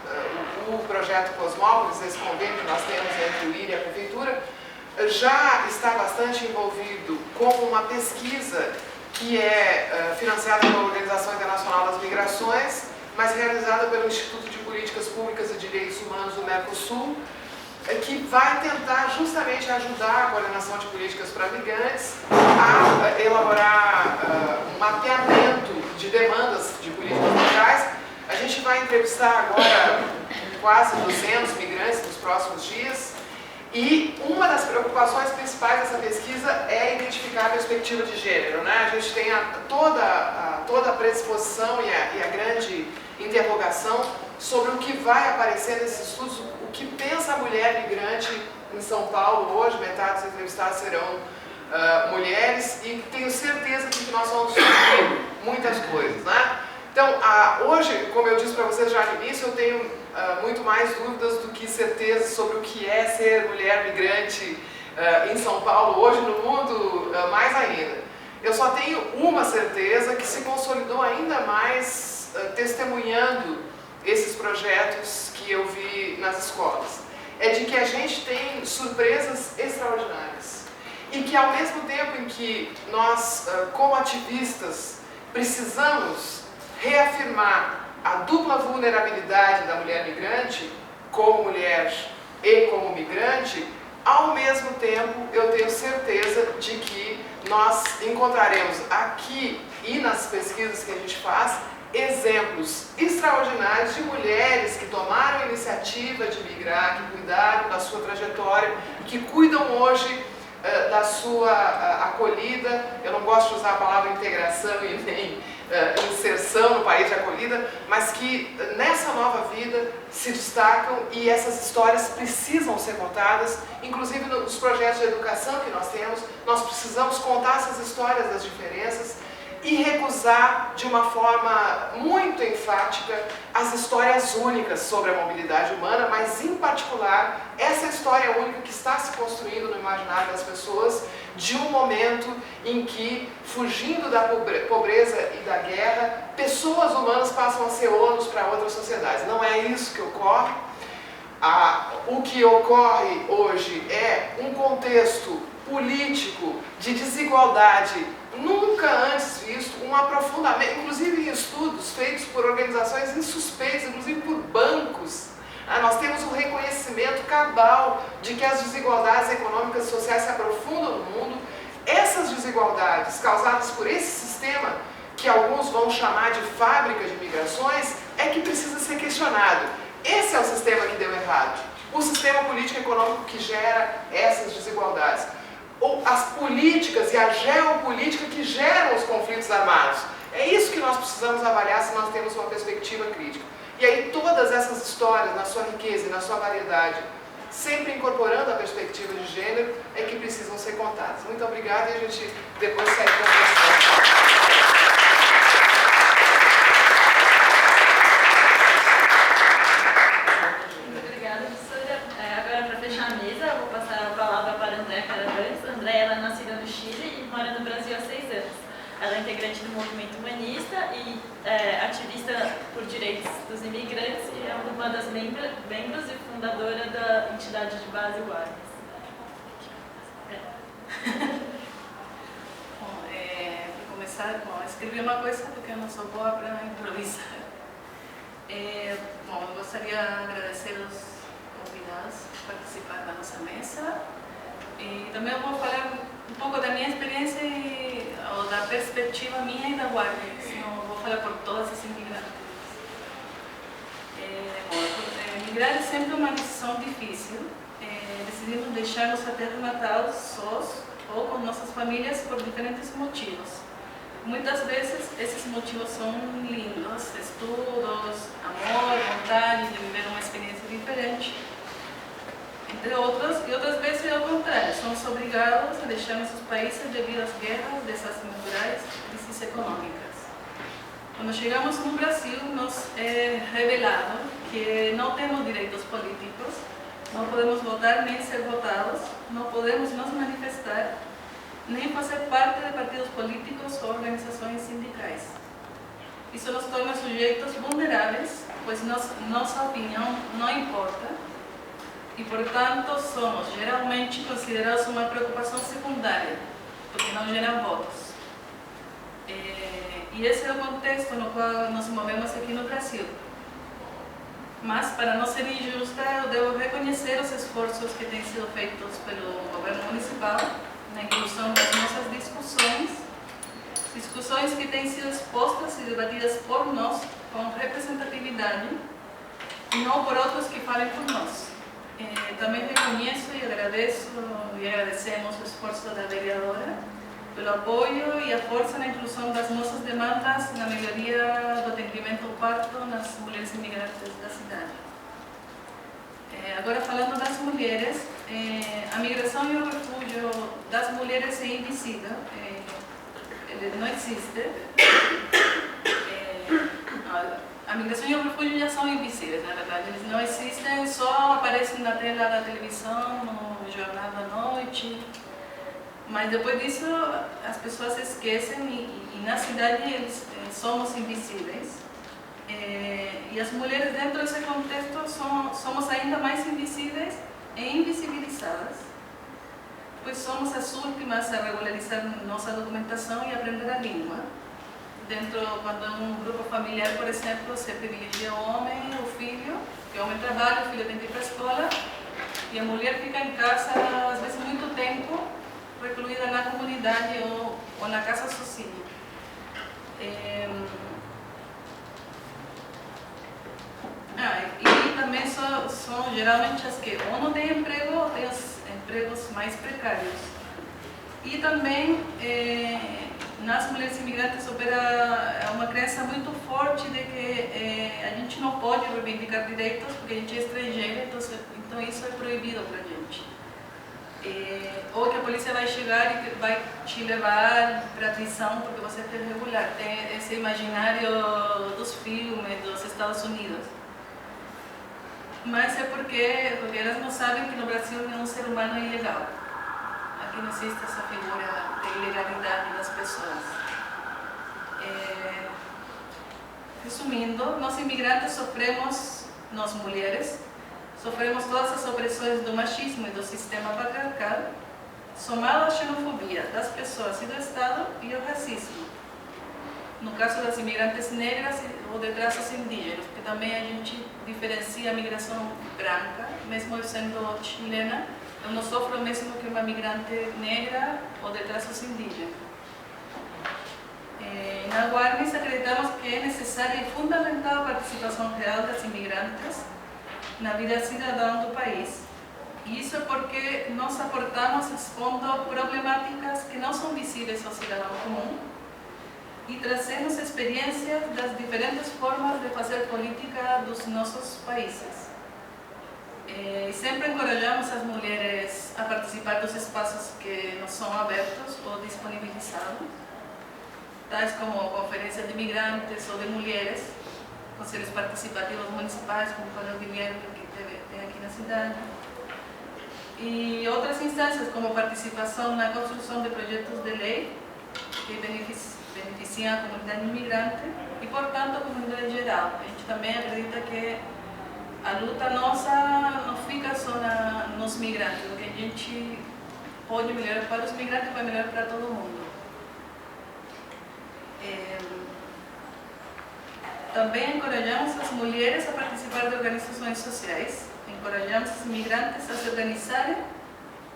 o projeto Cosmópolis, esse convênio que nós temos entre o IRI e a Prefeitura, já está bastante envolvido com uma pesquisa que é financiada pela Organização Internacional das Migrações, mas realizada pelo Instituto de Políticas Públicas e Direitos Humanos do Mercosul, que vai tentar justamente ajudar a coordenação de políticas para migrantes a elaborar um mapeamento de demandas de políticas locais. A gente vai entrevistar agora quase 200 migrantes nos próximos dias. E uma das preocupações principais dessa pesquisa é identificar a perspectiva de gênero, né? A gente tem toda a predisposição e a grande interrogação sobre o que vai aparecer nesses estudos, o que pensa a mulher migrante em São Paulo hoje. Metade dos entrevistados serão mulheres, e tenho certeza de que nós vamos descobrir muitas coisas, né? Então, hoje, como eu disse para vocês já no início, eu tenho muito mais dúvidas do que certezas sobre o que é ser mulher migrante em São Paulo hoje, no mundo mais ainda. Eu só tenho uma certeza que se consolidou ainda mais testemunhando esses projetos que eu vi nas escolas. É de que a gente tem surpresas extraordinárias. E que ao mesmo tempo em que nós, como ativistas, precisamos reafirmar a dupla vulnerabilidade da mulher migrante, como mulher e como migrante, ao mesmo tempo eu tenho certeza de que nós encontraremos aqui e nas pesquisas que a gente faz exemplos extraordinários de mulheres que tomaram a iniciativa de migrar, que cuidaram da sua trajetória, que cuidam hoje da sua acolhida. Eu não gosto de usar a palavra integração e nem inserção no país de acolhida, mas que nessa nova vida se destacam, e essas histórias precisam ser contadas. Inclusive nos projetos de educação que nós temos, nós precisamos contar essas histórias das diferenças e recusar de uma forma muito enfática as histórias únicas sobre a mobilidade humana, mas em particular essa história única que está se construindo no imaginário das pessoas, de um momento em que, fugindo da pobreza e da guerra, pessoas humanas passam a ser ônus para outras sociedades. Não é isso que ocorre. O que ocorre hoje é um contexto político de desigualdade nunca antes visto, um aprofundamento, inclusive em estudos feitos por organizações insuspeitas, inclusive por bancos. Nós temos um reconhecimento cabal de que as desigualdades econômicas e sociais se aprofundam no mundo. Essas desigualdades causadas por esse sistema, que alguns vão chamar de fábrica de migrações, é que precisa ser questionado. Esse é o sistema que deu errado. O sistema político e econômico que gera essas desigualdades. Ou as políticas e a geopolítica que geram os conflitos armados. É isso que nós precisamos avaliar se nós temos uma perspectiva crítica. E aí todas essas histórias, na sua riqueza e na sua variedade, sempre incorporando a perspectiva de gênero, é que precisam ser contadas. Muito obrigada, e a gente depois segue com a questão. Ela é nascida no Chile e mora no Brasil há 6 anos. Ela é integrante do movimento humanista e ativista por direitos dos imigrantes, e é uma das membros e fundadora da entidade de base Warnes. Para começar, escrevi uma coisa porque eu não sou boa para improvisar. Eu gostaria de agradecer aos convidados por participar da nossa mesa. E também eu vou falar um pouco da minha experiência ou da perspectiva minha e da Warnes. Não vou falar por todas as imigrantes. Migrar é sempre uma decisão difícil. Decidimos deixar nossa terra natal sós ou com nossas famílias por diferentes motivos. Muitas vezes esses motivos são lindos: estudos, amor, vontade de viver uma experiência diferente. Entre outras, e outras vezes é o contrário, somos obrigados a deixar nossos países devido às guerras, desastres naturais e crises econômicas. Quando chegamos no Brasil, nos é revelado que não temos direitos políticos, não podemos votar nem ser votados, não podemos nos manifestar, nem fazer parte de partidos políticos ou organizações sindicais. Isso nos torna sujeitos vulneráveis, pois nossa opinião não importa e, portanto, somos geralmente considerados uma preocupação secundária, porque não geram votos. E esse é o contexto no qual nos movemos aqui no Brasil. Mas, para não ser injusta, eu devo reconhecer os esforços que têm sido feitos pelo governo municipal na inclusão das nossas discussões que têm sido expostas e debatidas por nós com representatividade e não por outros que falem por nós. Também reconheço e agradeço e agradecemos o esforço da vereadora pelo apoio e a força na inclusão das nossas demandas na melhoria do atendimento ao parto nas mulheres imigrantes da cidade. Agora, falando das mulheres, a migração e o refúgio das mulheres é invisível, ele não existe. A migração e o refúgio já são invisíveis, na verdade, eles não existem, só aparecem na tela da televisão, no jornal da noite. Mas depois disso, as pessoas esquecem e na cidade somos invisíveis. E as mulheres dentro desse contexto somos ainda mais invisíveis e invisibilizadas, pois somos as últimas a regularizar nossa documentação e aprender a língua. Quando um grupo familiar, por exemplo, se privilegia o homem, o filho, que o homem trabalha, o filho tem que ir para a escola, e a mulher fica em casa, às vezes, muito tempo, recluída na comunidade ou na casa sozinha. E também são geralmente as que ou não têm emprego ou têm os empregos mais precários. E também nas mulheres imigrantes opera uma crença muito forte de que a gente não pode reivindicar direitos porque a gente é estrangeira, então isso é proibido para a gente. Ou que a polícia vai chegar e vai te levar para a prisão porque você é irregular. Tem esse imaginário dos filmes dos Estados Unidos. Mas é porque elas não sabem que no Brasil nenhum ser humano é ilegal. Aqui não existe essa figura de ilegalidade das pessoas. Resumindo, nós imigrantes sofremos, nós mulheres, sofremos todas as opressões do machismo e do sistema patriarcal, somado à xenofobia das pessoas e do Estado e ao racismo. No caso das imigrantes negras ou de traços indígenas, porque também a gente diferencia a migração branca, mesmo eu sendo chilena, eu não sofro o mesmo que uma migrante negra ou de traços indígenas. Na Guarnis acreditamos que é necessária e fundamental a participação real das imigrantes na vida cidadã do país. E isso é porque nós aportamos expondo problemáticas que não são visíveis ao cidadão comum e trazemos experiências das diferentes formas de fazer política dos nossos países. E sempre encorajamos as mulheres a participar dos espaços que nos são abertos ou disponibilizados, tais como conferência de imigrantes ou de mulheres, conselhos participativos municipais, como falou o Guilherme, que tem aqui na cidade, e outras instâncias como participação na construção de projetos de lei que beneficiam a comunidade imigrante e, portanto, a comunidade em geral. A gente também acredita que a luta nossa não fica só nos migrantes, o que a gente pode melhorar para os migrantes vai melhorar para todo mundo. Também encorajamos as mulheres a participar de organizações sociais, encorajamos os imigrantes a se organizarem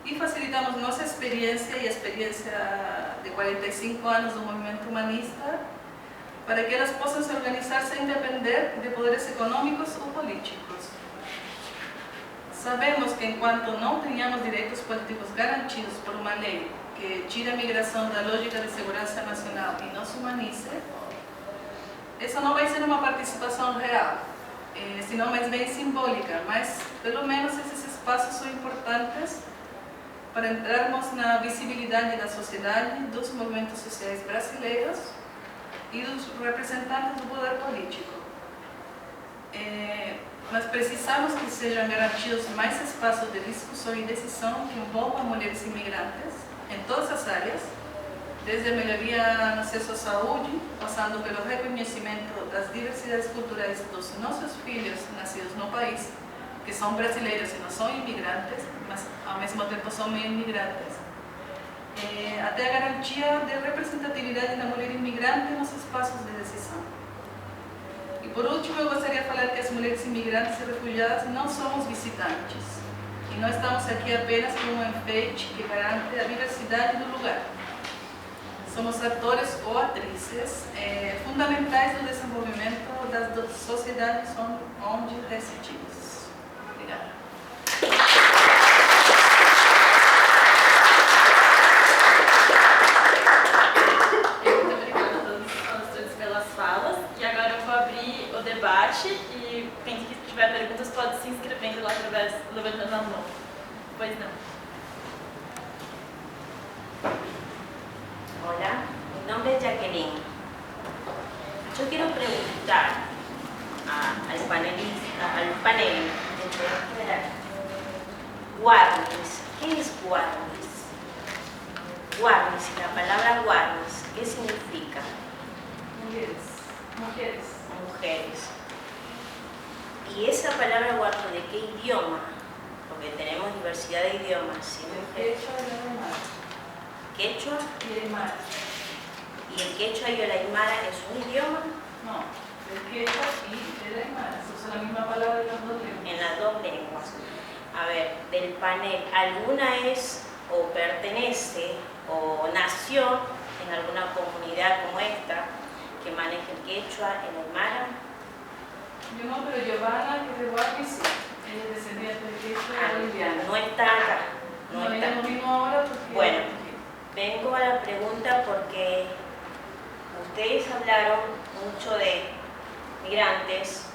e facilitamos nossa experiência e a experiência de 45 anos do movimento humanista para que elas possam se organizar sem depender de poderes econômicos ou políticos. Sabemos que enquanto não tenhamos direitos políticos garantidos por uma lei que tire a migração da lógica de segurança nacional e nos humanize, essa não vai ser uma participação real, senão mais bem simbólica, mas pelo menos esses espaços são importantes para entrarmos na visibilidade da sociedade, dos movimentos sociais brasileiros e dos representantes do poder político. Mas precisamos que sejam garantidos mais espaços de discussão e decisão que envolvam mulheres imigrantes em todas as áreas, desde a melhoria no acesso à saúde, passando pelo reconhecimento das diversidades culturais dos nossos filhos nascidos no país, que são brasileiros e não são imigrantes, mas ao mesmo tempo são meio imigrantes, até a garantia de representatividade da mulher imigrante nos espaços de decisão. E por último, eu gostaria de falar que as mulheres imigrantes e refugiadas não somos visitantes, e não estamos aqui apenas como um enfeite que garante a diversidade do lugar. Somos atores ou atrizes fundamentais do desenvolvimento das sociedades onde residimos. Obrigada. Muito obrigada a todos pelas falas. E agora eu vou abrir o debate e quem tiver perguntas pode se inscrevendo lá através, levantando a mão. Pois não. Hola, mi nombre es Jacqueline. Yo quiero preguntar al panel, Warnis, ¿qué es Warnis? Warnis, la palabra Warnis, ¿qué significa? Mujeres. Mujeres. ¿Y esa palabra Warnis de qué idioma? Porque tenemos diversidad de idiomas, ¿sí? Quechua y aymara. ¿Quechua? Y aymara. ¿Y el quechua y el aymara es un idioma? No, el quechua y el aymara. Son la misma palabra en las dos lenguas. En las dos lenguas. A ver, del panel, ¿alguna es o pertenece o nació en alguna comunidad como esta que maneja el quechua, el aymara? Yo no, pero Giovanna, que es de Guardi, sí. Ella es descendiente de quechua boliviana. No está acá. No, ella no vino ahora porque... Bueno, vengo a la pregunta porque ustedes hablaron mucho de migrantes,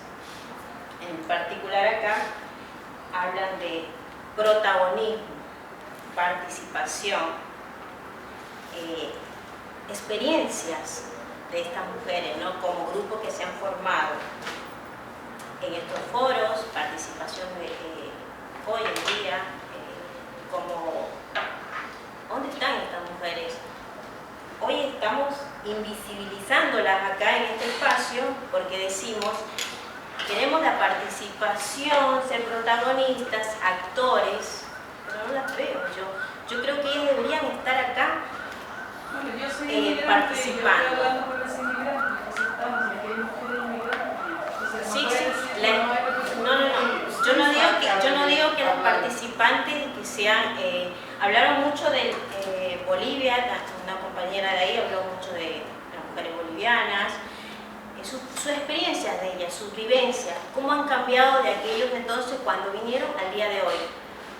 en particular acá hablan de protagonismo, participación, experiencias de estas mujeres, ¿no? Como grupos que se han formado en estos foros, participación de hoy en día, como ¿dónde están estas mujeres? Hoy estamos invisibilizándolas acá en este espacio porque decimos queremos la participación, ser protagonistas, actores, pero no las veo yo creo que ellas deberían estar acá Bueno, yo soy inmigrante, participando. Yo estoy hablando por los inmigrantes, pues estamos aquí, hay mujeres inmigrantes. O sea, Sí, no sí, puede ser, no hay representación. no. Yo no digo que los participantes que sean, hablaron mucho de Bolivia, una compañera de ahí habló mucho de las mujeres bolivianas, sus experiencias de ellas, sus vivencias, cómo han cambiado de aquellos entonces cuando vinieron al día de hoy,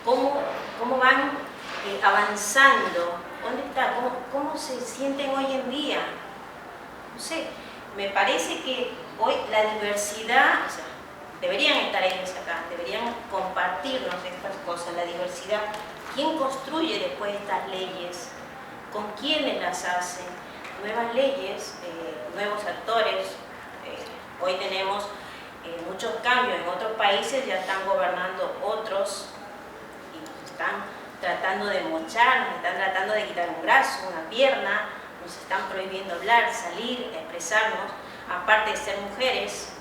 cómo van avanzando, dónde está, cómo se sienten hoy en día. No sé, me parece que hoy la diversidad, o sea, deberían estar ellos acá, deberían compartirnos estas cosas, la diversidad. ¿Quién construye después estas leyes? ¿Con quiénes las hacen? Nuevas leyes, nuevos actores. Hoy tenemos muchos cambios, en otros países ya están gobernando otros y nos están tratando de mochar, nos están tratando de quitar un brazo, una pierna, nos están prohibiendo hablar, salir, expresarnos, aparte de ser mujeres,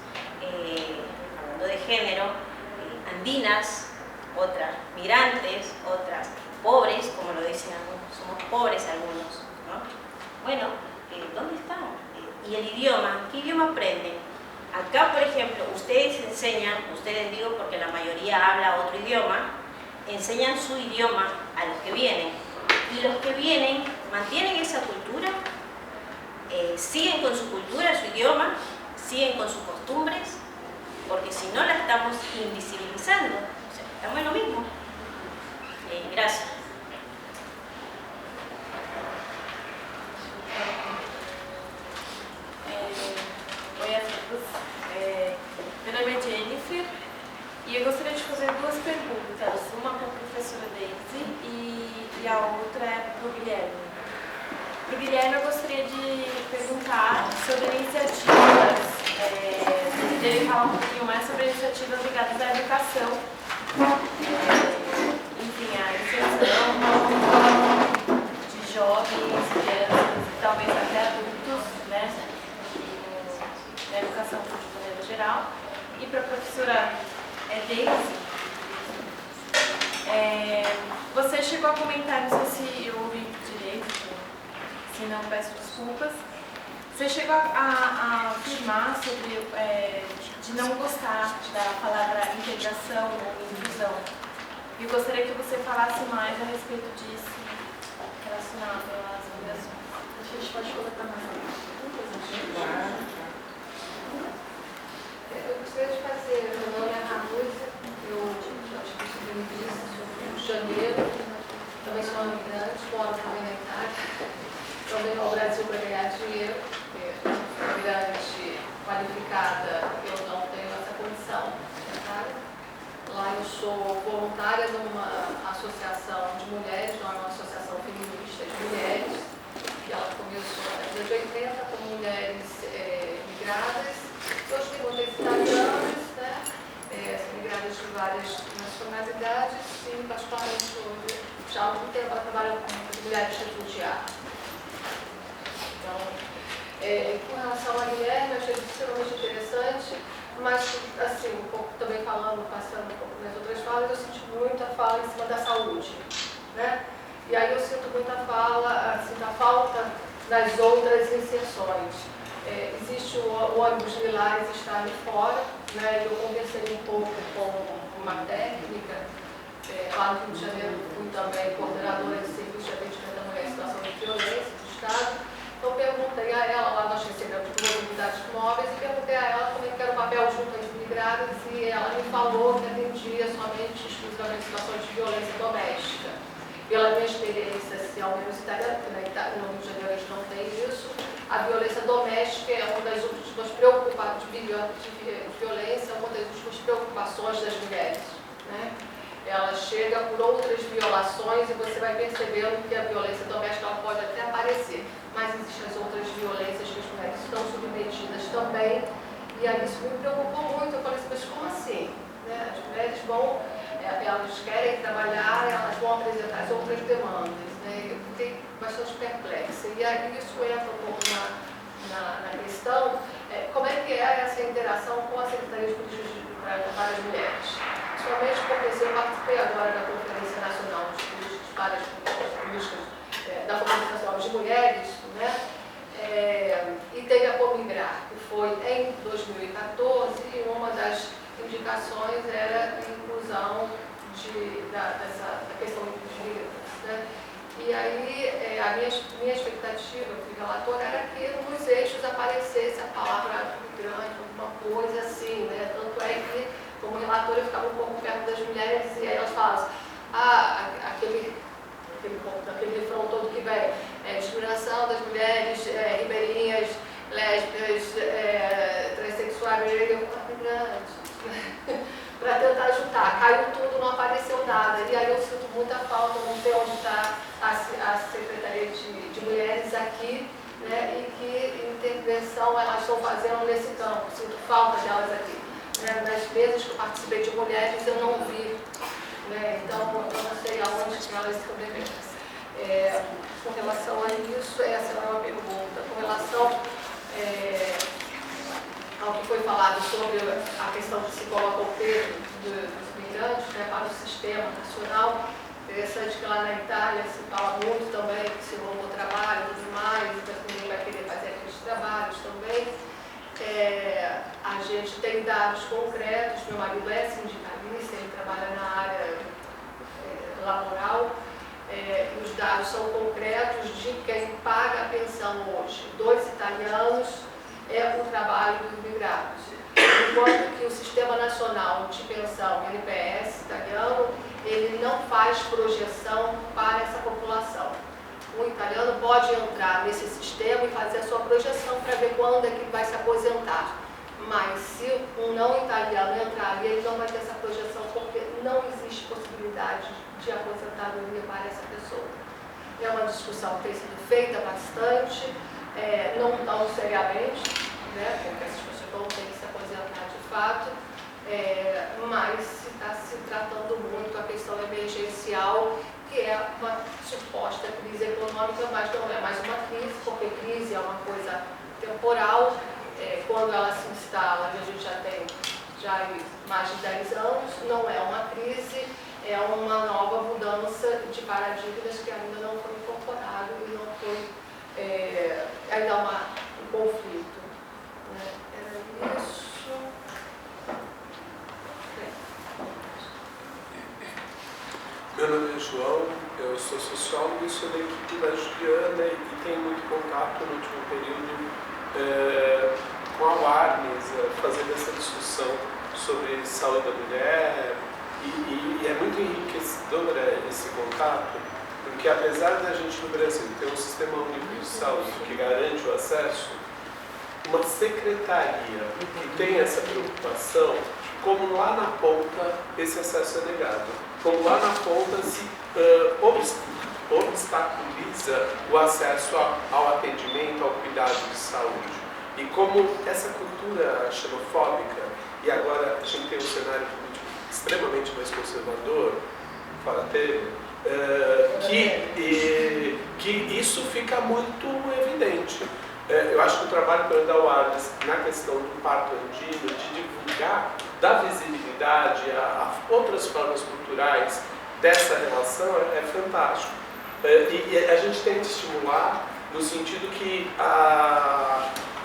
hablando de género, andinas, otras migrantes, otras pobres, como lo dicen algunos, somos pobres algunos, ¿no? Bueno, ¿dónde están? Y el idioma, ¿qué idioma aprenden? Acá, por ejemplo, ustedes enseñan, ustedes digo porque la mayoría habla otro idioma, enseñan su idioma a los que vienen. Y los que vienen mantienen esa cultura, siguen con su cultura, su idioma, siguen con sus costumbres, porque si no la estamos invisibilizando, o sea, estamos en lo mismo. Gracias. Oi a todos, meu nome é Jennifer e eu gostaria de fazer duas perguntas, uma para a professora Daisy e a outra é para o Guilherme. Para o Guilherme eu gostaria de perguntar sobre iniciativas, dele falar um pouquinho mais sobre iniciativas ligadas à educação, enfim, a inserção de jovens, crianças talvez até adultos, né, na educação de maneira geral. E para a professora Daisy, você chegou a comentar, não sei se eu ouvi direito, se não, peço desculpas. Você chegou a afirmar sobre de não gostar da palavra integração ou inclusão. E gostaria que você falasse mais a respeito disso, relacionado às migrações. Acho que a gente pode colocar mais Eu gostaria de fazer, meu nome é Ranusa, eu acho que sou feminista, sou do Rio de Janeiro, também sou uma migrante, moro também na Itália, também ao Brasil para ganhar dinheiro, porque migrante qualificada eu não tenho essa condição na Itália. Lá eu sou voluntária numa associação de mulheres, não é uma associação feminista de mulheres, que ela começou na década de 80 com mulheres migradas. Hoje tem muitas italianas, né? Migradas de várias nacionalidades e, particularmente, hoje, já há algum tempo ela trabalha com mulheres refugiadas. Então, com relação a Guilherme, eu achei extremamente interessante. Mas, assim, um pouco também passando um pouco nas outras falas, eu senti muita fala em cima da saúde, né? E aí eu sinto muita fala, sinto a falta das outras inserções. Existe o ônibus Lilás está ali fora, né? Eu conversei um pouco com uma técnica, lá no Rio de Janeiro fui também coordenadora de serviço de atendimento à mulher em situação de violência do Estado. Então perguntei a ela, lá nós recebemos 2 unidades móveis, e perguntei a ela como é que era o papel junto às migradas, e ela me falou que atendia somente, exclusivamente situações de violência doméstica. Pela minha experiência, se ao menos italiana, porque no Rio de Janeiro a gente não tem isso, a violência doméstica é uma das últimas preocupações de violência, uma das últimas preocupações das mulheres, né? Ela chega por outras violações e você vai percebendo que a violência doméstica ela pode até aparecer, mas existem as outras violências que as mulheres estão submetidas também, e aí isso me preocupou muito. Eu falei assim, mas como assim? Né? As mulheres vão, elas querem trabalhar, elas vão apresentar as outras demandas, né? Eu fiquei bastante perplexa, e aí isso entra um pouco na questão, como é que é essa interação com a Secretaria de Políticas para as Mulheres. Principalmente porque eu participei agora da Conferência Nacional de Políticas para as Políticas da Conferência Nacional de Mulheres, né? E teve a Comigrar, que foi em 2014, e uma das indicações era a inclusão da questão dos migrantes, né? E aí a minha expectativa de relator era que nos eixos aparecesse a palavra migrante, alguma coisa assim, né? Tanto é que, como relator, eu ficava um pouco perto das mulheres e aí elas falavam aquele refrão todo que vem, discriminação das mulheres ribeirinhas, lésbicas, transexuais, migrantes, para tentar ajudar. Caiu tudo, não apareceu nada. E aí eu sinto muita falta, não sei onde está a Secretaria de Mulheres aqui, né, e que intervenção elas estão fazendo nesse campo. Sinto falta delas aqui. Nas mesas que eu participei de mulheres, eu não vi. Né, então, eu não sei aonde elas se complementam. Com relação a isso, essa é uma pergunta. Com relação ao que foi falado sobre a questão que se coloca o peso dos migrantes, né, para o sistema nacional, interessante que lá na Itália se fala muito também que se roubou trabalho e tudo mais, então ninguém vai querer fazer aqueles trabalhos também. A gente tem dados concretos, meu marido é sindicalista, ele trabalha na área laboral, os dados são concretos de quem paga a pensão hoje. 2 italianos é o trabalho dos migrados. Enquanto que o Sistema Nacional de Pensão, NPS italiano, ele não faz projeção para essa população. O italiano pode entrar nesse sistema e fazer a sua projeção para ver quando é que ele vai se aposentar. Mas se um não italiano entrar ali, ele não vai ter essa projeção porque não existe possibilidade de aposentadoria para essa pessoa. É uma discussão que tem sido feita bastante, não tão seriamente, né, porque essas pessoas vão ter que se aposentar de fato, mas está se tratando muito a questão emergencial, que é uma suposta crise econômica, mas não é mais uma crise, porque crise é uma coisa temporal. Quando ela se instala, a gente já tem mais de 10 anos, não é uma crise, é uma nova mudança de paradigmas que ainda não foi incorporado e não foi, ainda há um conflito. Né? Era isso. Meu nome é João, eu sou sociólogo e sou da equipe da Juliana e tenho muito contato no último período com a Warnes, fazendo essa discussão sobre saúde da mulher e é muito enriquecedor esse contato, porque apesar da gente no Brasil ter um sistema único de saúde que garante o acesso, uma secretaria que tem essa preocupação, como lá na ponta esse acesso é negado, como lá na ponta se obstaculiza o acesso ao atendimento, ao cuidado de saúde. E como essa cultura xenofóbica, e agora a gente tem um cenário político extremamente mais conservador, fora Temer, que isso fica muito evidente. Eu acho que o trabalho da Warnes na questão do parto andino, de divulgar, dar visibilidade a outras formas culturais dessa relação é fantástico. E a gente tem que estimular no sentido que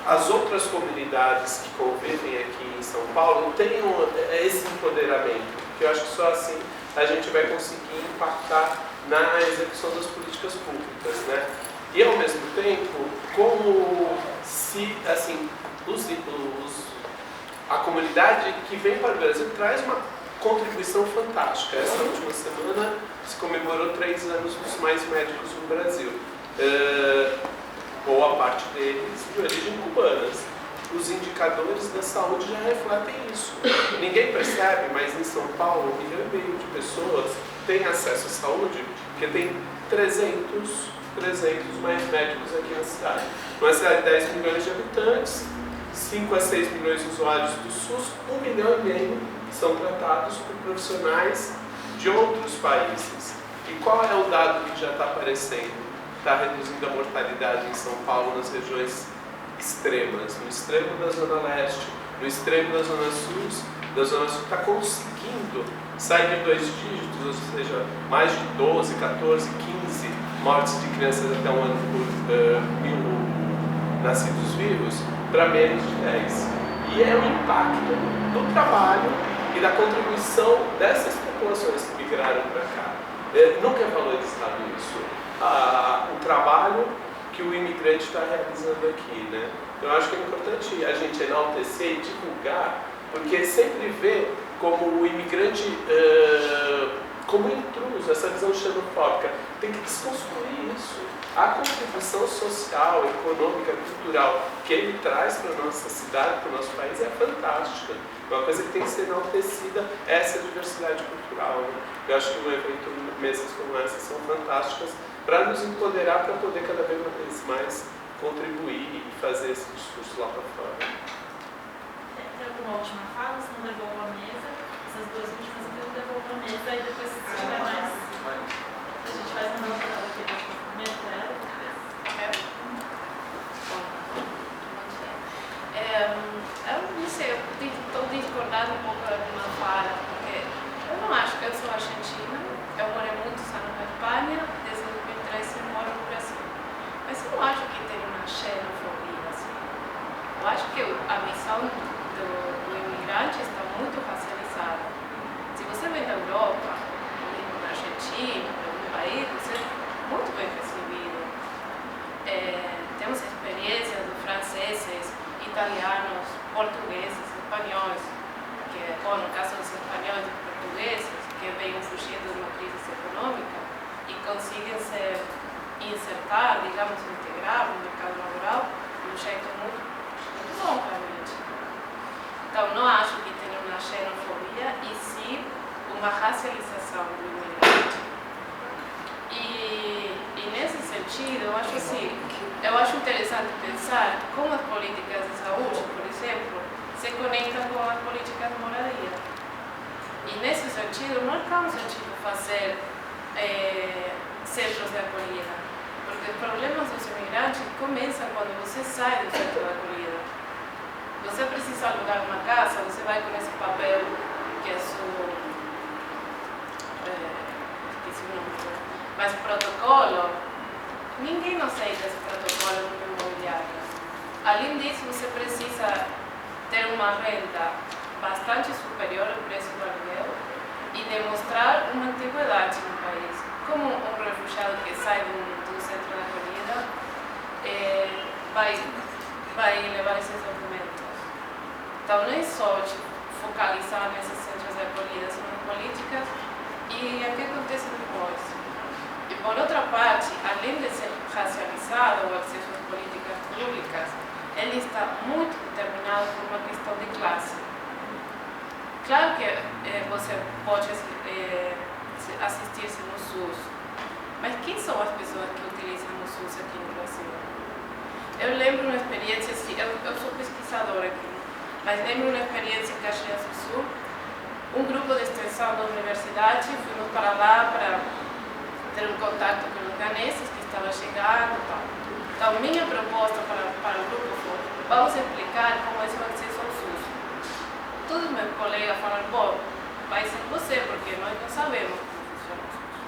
as outras comunidades que convivem aqui em São Paulo tenham esse empoderamento, porque eu acho que só assim a gente vai conseguir impactar na execução das políticas públicas, né? E ao mesmo tempo, como se assim, a comunidade que vem para o Brasil traz uma contribuição fantástica. Essa última semana se comemorou 3 anos dos mais médicos no Brasil. Boa parte deles de origem cubanas. Os indicadores da saúde já refletem isso. Ninguém percebe, mas em São Paulo, 1,5 milhão de pessoas têm acesso à saúde, porque tem 300 mais médicos aqui na cidade. Uma cidade de 10 milhões de habitantes, 5 a 6 milhões de usuários do SUS, 1,5 milhão são tratados por profissionais de outros países. E qual é o dado que já está aparecendo? Está reduzindo a mortalidade em São Paulo nas regiões extremas, no extremo da Zona Leste, no extremo da Zona Sul, está conseguindo sair de 2 dígitos, ou seja, mais de 12, 14, 15 mortes de crianças até 1 ano por 1.000 nascidos vivos, para menos de 10. E é o impacto do trabalho e da contribuição dessas populações que migraram para cá. Nunca é valorizado isso. O trabalho que o imigrante está realizando aqui, né? Eu acho que é importante a gente enaltecer e divulgar, porque sempre vê como o imigrante como intruso, essa visão xenofóbica. Tem que desconstruir isso. A contribuição social, econômica, cultural que ele traz para a nossa cidade, para o nosso país, é fantástica. Uma coisa que tem que ser enaltecida é essa diversidade cultural. Né? Eu acho que um evento, mesas como essa, são fantásticas para nos empoderar, para poder cada vez mais contribuir e fazer esse discurso lá para fora. Tem alguma última fala? Se não devolvo a mesa, essas 2 últimas eu devolvo a mesa e depois se tiver mais, a gente faz uma nova fala aqui. Eu não sei, eu estou discordando um pouco da minha fala, porque eu não acho que eu sou argentina, eu morei muitos anos na Espanha, desde 2013 eu moro no Brasil. Mas eu não acho que tem uma xenofobia, assim. Eu acho que a visão do imigrante está muito racializada. Se você vem da Europa, mesmo na Argentina, em algum país, você é muito bem recebido. Temos experiências de franceses, italianos, portugueses, espanhóis, no caso dos espanhóis e portugueses, que vêm fugindo de uma crise econômica e conseguem se insertar, digamos, integrar no mercado laboral de um jeito muito bom para a gente. Então, não acho que tenha uma xenofobia e sim uma racialização do imigrante. E nesse sentido, eu acho interessante pensar como as políticas de saúde, por exemplo, se conectam com as políticas de moradia. E nesse sentido, não é tão sentido fazer centros de acolhida. Porque os problemas dos imigrantes começam quando você sai do centro de acolhida. Você precisa alugar uma casa, você vai com esse papel que é esqueci o nome, mas protocolo, ninguém aceita esse protocolo no imobiliário. Além disso, você precisa ter uma renda bastante superior ao preço do aluguel e demonstrar uma antiguidade no país. Como um refugiado que sai do centro de acolhida vai levar esses documentos. Então, não é só focalizar nesses centros de acolhida, são políticas e o que acontece depois. E por outra parte, além de ser racializado o acesso às políticas públicas, ele está muito determinado por uma questão de classe. Claro que você pode assistir-se no SUS, mas quem são as pessoas que utilizam o SUS aqui no Brasil? Eu lembro uma experiência, eu sou pesquisadora aqui, mas lembro uma experiência em Caxias do Sul, um grupo de extensão da universidade, fomos para lá para ter um contato com os ganeses que estavam chegando e tal. Então, minha proposta para o grupo foi, vamos explicar como é o acesso ao SUS. Todos meus colegas falaram, bom, vai ser você, porque nós não sabemos como funciona o SUS.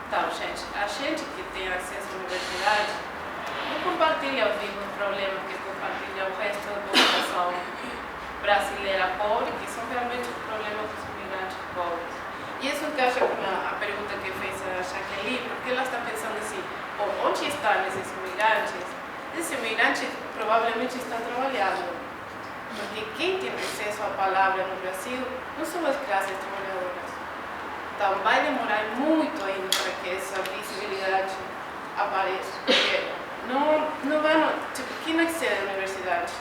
Então, gente, a gente que tem acesso à universidade não compartilha os mesmos problemas que compartilha o resto da população brasileira pobre, que são realmente os problemas dos imigrantes pobres. E isso encaixa com a pergunta que fez a Jaqueline, porque ela está pensando assim, bom, onde estão esses imigrantes? Esses imigrantes provavelmente estão trabalhando, porque quem tem acesso à palavra no Brasil não são as classes trabalhadoras. Então vai demorar muito ainda para que essa visibilidade apareça, porque não vai, tipo, quem accede à universidade?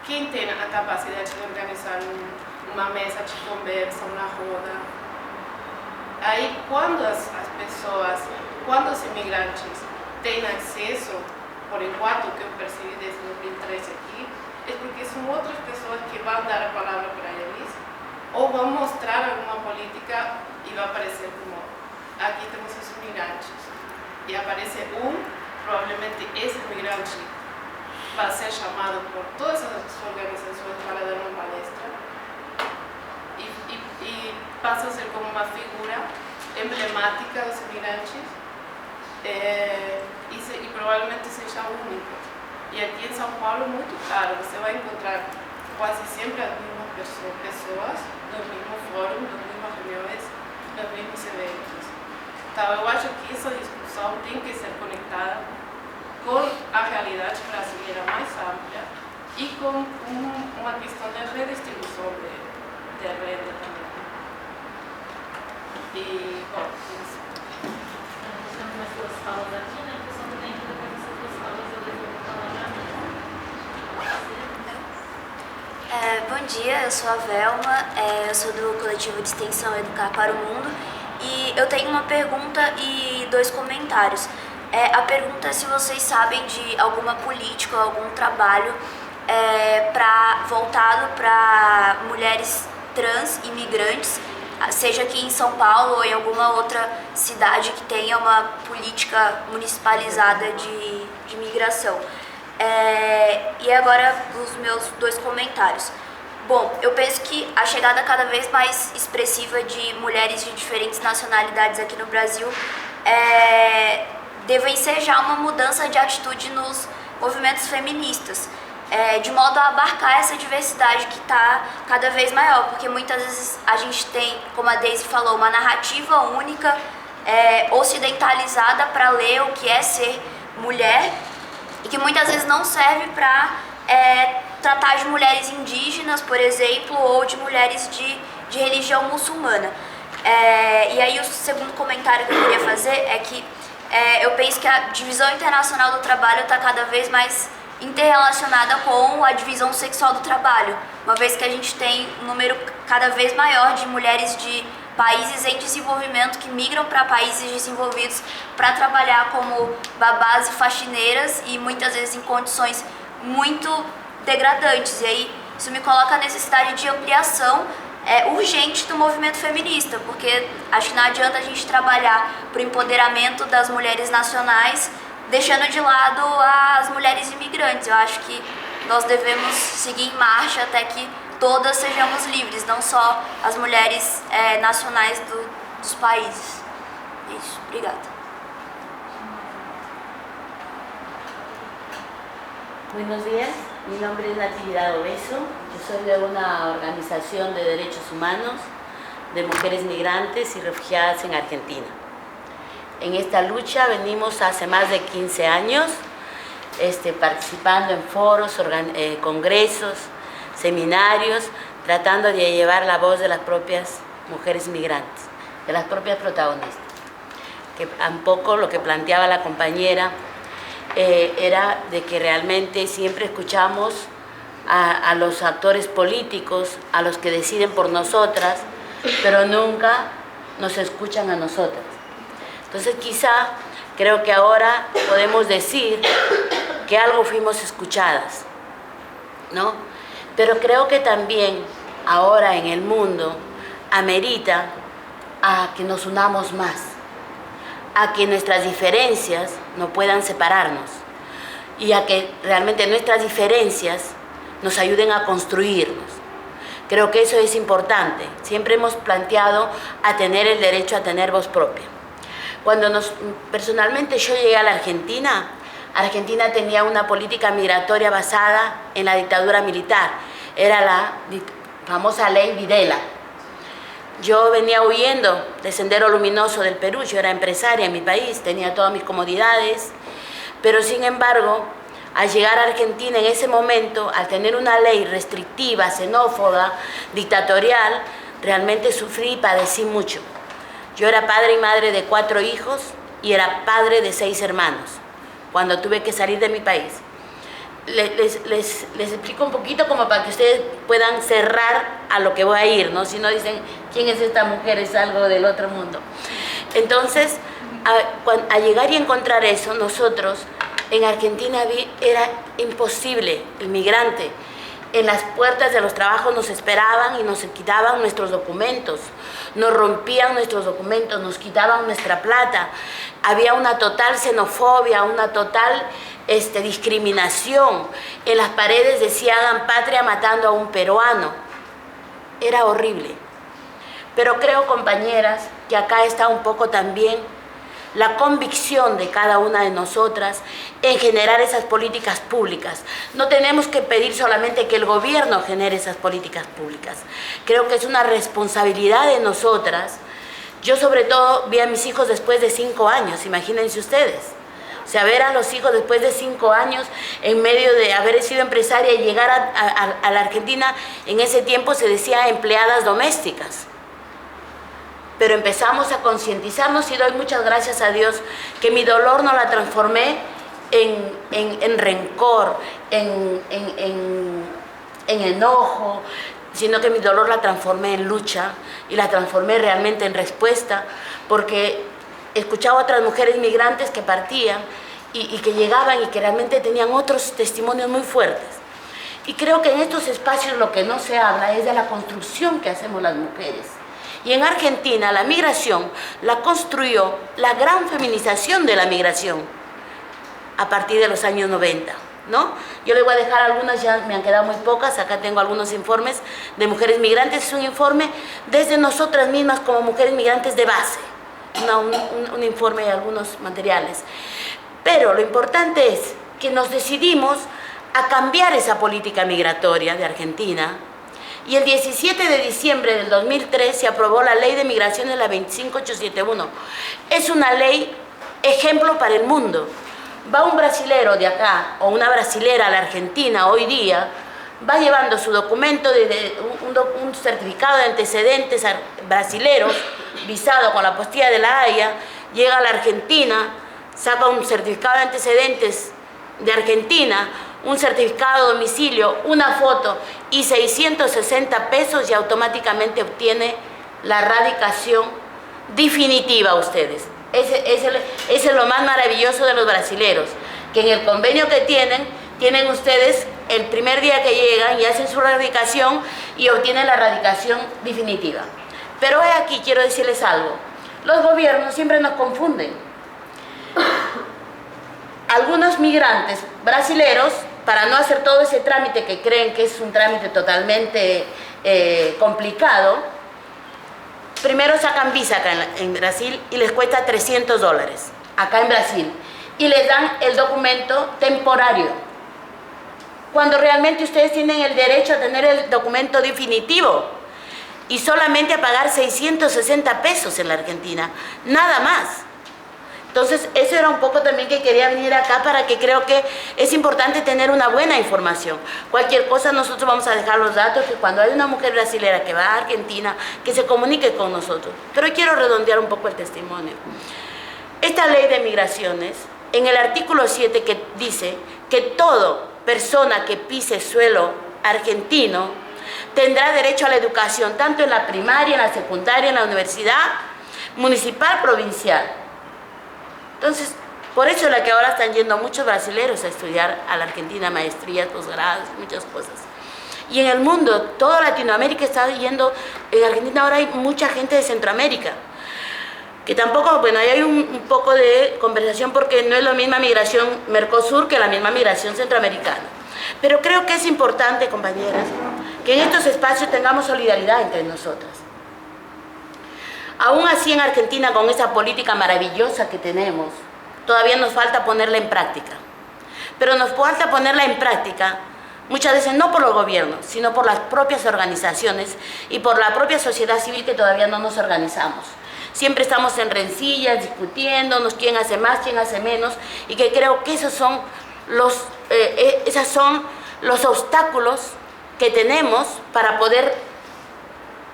Quem tem a capacidade de organizar uma mesa de conversa, uma roda? Aí, quando as pessoas, quando os imigrantes têm acesso, por enquanto que eu percebi desde 2013 aqui, é porque são outras pessoas que vão dar a palavra para eles, ou vão mostrar alguma política e vai aparecer como, aqui temos os imigrantes. E aparece provavelmente esse imigrante vai ser chamado por todas as organizações para dar uma palestra e passa a ser como uma figura emblemática dos imigrantes e provavelmente seja único. E aqui em São Paulo é muito caro, você vai encontrar quase sempre as mesmas pessoas, nos mesmos fóruns, nas mesmas reuniões, nos mesmos eventos. Então eu acho que essa discussão tem que ser conectada com a realidade brasileira mais ampla e com uma questão de redistribuição de renda também. E, bom, isso. Nós temos mais duas falas aqui, né? Questão do tempo, depois dessas duas falas eu devolvo a palavra a mim. Bom dia, eu sou a Velma, eu sou do coletivo de extensão Educar para o Mundo e eu tenho uma pergunta e 2 comentários. A pergunta é se vocês sabem de alguma política ou algum trabalho voltado para mulheres trans imigrantes, seja aqui em São Paulo ou em alguma outra cidade que tenha uma política municipalizada de imigração. E agora os meus 2 comentários. Bom, eu penso que a chegada cada vez mais expressiva de mulheres de diferentes nacionalidades aqui no Brasil deve ensejar uma mudança de atitude nos movimentos feministas, de modo a abarcar essa diversidade que está cada vez maior, porque muitas vezes a gente tem, como a Daisy falou, uma narrativa única, ocidentalizada para ler o que é ser mulher, e que muitas vezes não serve para tratar de mulheres indígenas, por exemplo, ou de mulheres de religião muçulmana. E aí o segundo comentário que eu queria fazer é que eu penso que a divisão internacional do trabalho está cada vez mais interrelacionada com a divisão sexual do trabalho, uma vez que a gente tem um número cada vez maior de mulheres de países em desenvolvimento que migram para países desenvolvidos para trabalhar como babás e faxineiras e muitas vezes em condições muito degradantes. E aí isso me coloca a necessidade de ampliação urgente do movimento feminista, porque acho que não adianta a gente trabalhar para o empoderamento das mulheres nacionais, deixando de lado as mulheres imigrantes. Eu acho que nós devemos seguir em marcha até que todas sejamos livres, não só as mulheres nacionais dos países. Isso, obrigada. Buenos días, mi nombre es Natividad Obeso, yo soy de una organización de derechos humanos de mujeres migrantes y refugiadas en Argentina. En esta lucha venimos hace más de 15 años participando en foros, congresos, seminarios, tratando de llevar la voz de las propias mujeres migrantes, de las propias protagonistas. Que un poco lo que planteaba la compañera era de que realmente siempre escuchamos a los actores políticos, a los que deciden por nosotras, pero nunca nos escuchan a nosotras. Entonces quizá creo que ahora podemos decir que algo fuimos escuchadas, ¿no? Pero creo que también ahora en el mundo amerita a que nos unamos más, a que nuestras diferencias no puedan separarnos y a que realmente nuestras diferencias nos ayuden a construirnos. Creo que eso es importante. Siempre hemos planteado a tener el derecho a tener voz propia. Personalmente yo llegué a la Argentina, Argentina tenía una política migratoria basada en la dictadura militar. Era la famosa ley Videla. Yo venía huyendo de Sendero Luminoso del Perú, yo era empresaria en mi país, tenía todas mis comodidades, pero sin embargo, al llegar a Argentina en ese momento, al tener una ley restrictiva, xenófoba, dictatorial, realmente sufrí y padecí mucho. Yo era padre y madre de 4 hijos y era padre de 6 hermanos, cuando tuve que salir de mi país. Les explico un poquito como para que ustedes puedan cerrar a lo que voy a ir, ¿no? Si no dicen, ¿quién es esta mujer? Es algo del otro mundo. Entonces, a llegar y encontrar eso, nosotros en Argentina era imposible, el migrante. En las puertas de los trabajos nos esperaban y nos quitaban nuestros documentos, nos rompían nuestros documentos, nos quitaban nuestra plata. Había una total xenofobia, una total discriminación. En las paredes decía hagan patria matando a un peruano. Era horrible. Pero creo, compañeras, que acá está un poco también la convicción de cada una de nosotras en generar esas políticas públicas. No tenemos que pedir solamente que el gobierno genere esas políticas públicas. Creo que es una responsabilidad de nosotras. Yo sobre todo vi a mis hijos después de 5 años, imagínense ustedes. O sea, ver a los hijos después de 5 años en medio de haber sido empresaria y llegar a la Argentina, en ese tiempo se decía empleadas domésticas. Pero empezamos a concientizarnos y doy muchas gracias a Dios que mi dolor no la transformé en rencor, en enojo, sino que mi dolor la transformé en lucha y la transformé realmente en respuesta, porque escuchaba a otras mujeres migrantes que partían y que llegaban y que realmente tenían otros testimonios muy fuertes. Y creo que en estos espacios lo que no se habla es de la construcción que hacemos las mujeres. Y en Argentina la migración la construyó la gran feminización de la migración a partir de los años 90, ¿no? Yo les voy a dejar algunas, ya me han quedado muy pocas, acá tengo algunos informes de mujeres migrantes, es un informe desde nosotras mismas como mujeres migrantes de base, un informe de algunos materiales. Pero lo importante es que nos decidimos a cambiar esa política migratoria de Argentina. Y el 17 de diciembre del 2003 se aprobó la Ley de Migraciones, la 25871. Es una ley ejemplo para el mundo. Va un brasilero de acá o una brasilera a la Argentina hoy día, va llevando su documento, un certificado de antecedentes brasileros, visado con la apostilla de La Haya, llega a la Argentina, saca un certificado de antecedentes de Argentina, un certificado de domicilio, una foto y 660 pesos y automáticamente obtiene la radicación definitiva a ustedes. Ese es lo más maravilloso de los brasileros, que en el convenio que tienen tienen ustedes el primer día que llegan y hacen su radicación y obtienen la radicación definitiva. Pero aquí quiero decirles algo. Los gobiernos siempre nos confunden. Algunos migrantes brasileros, para no hacer todo ese trámite que creen que es un trámite totalmente complicado, primero sacan visa acá en Brasil y les cuesta $300 acá en Brasil y les dan el documento temporario, cuando realmente ustedes tienen el derecho a tener el documento definitivo y solamente a pagar 660 pesos en la Argentina, nada más. Entonces, eso era un poco también que quería venir acá para que creo que es importante tener una buena información. Cualquier cosa nosotros vamos a dejar los datos, que cuando hay una mujer brasilera que va a Argentina, que se comunique con nosotros. Pero quiero redondear un poco el testimonio. Esta ley de migraciones, en el artículo 7 que dice que toda persona que pise suelo argentino tendrá derecho a la educación, tanto en la primaria, en la secundaria, en la universidad municipal, provincial. Entonces, por eso es la que ahora están yendo muchos brasileños a estudiar a la Argentina, maestrías, posgrados, muchas cosas. Y en el mundo, toda Latinoamérica está yendo, en Argentina ahora hay mucha gente de Centroamérica, que tampoco, bueno, ahí hay un poco de conversación porque no es la misma migración Mercosur que la misma migración centroamericana. Pero creo que es importante, compañeras, que en estos espacios tengamos solidaridad entre nosotras. Aún así en Argentina, con esa política maravillosa que tenemos, todavía nos falta ponerla en práctica. Pero nos falta ponerla en práctica muchas veces no por los gobiernos, sino por las propias organizaciones y por la propia sociedad civil que todavía no nos organizamos. Siempre estamos en rencillas, discutiéndonos quién hace más, quién hace menos, y que creo que esos son los obstáculos que tenemos para poder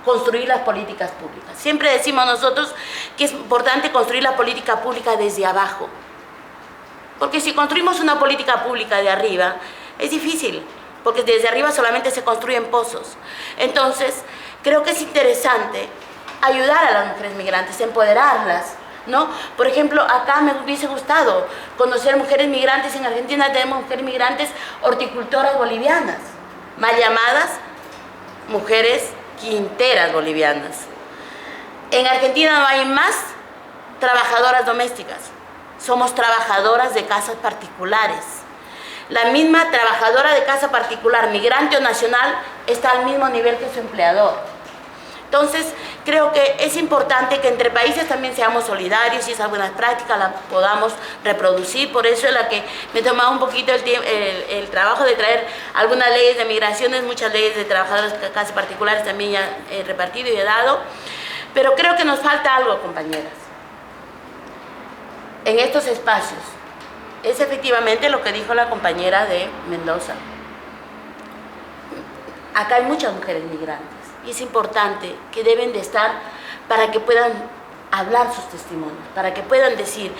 construir las políticas públicas. Siempre decimos nosotros que es importante construir la política pública desde abajo. Porque si construimos una política pública de arriba, es difícil, porque desde arriba solamente se construyen pozos. Entonces, creo que es interesante ayudar a las mujeres migrantes, empoderarlas, ¿no? Por ejemplo, acá me hubiese gustado conocer mujeres migrantes. En Argentina tenemos mujeres migrantes horticultoras bolivianas, mal llamadas mujeres quinteras bolivianas. En Argentina no hay más trabajadoras domésticas, somos trabajadoras de casas particulares. La misma trabajadora de casa particular, migrante o nacional, está al mismo nivel que su empleador. Entonces, creo que es importante que entre países también seamos solidarios y esas buenas prácticas las podamos reproducir. Por eso es la que me he tomado un poquito el trabajo de traer algunas leyes de migraciones, muchas leyes de trabajadoras de casas particulares también ya he repartido y he dado. Pero creo que nos falta algo, compañeras, en estos espacios. Es efectivamente lo que dijo la compañera de Mendoza. Acá hay muchas mujeres migrantes. Y es importante que deben de estar para que puedan hablar sus testimonios, para que puedan decir,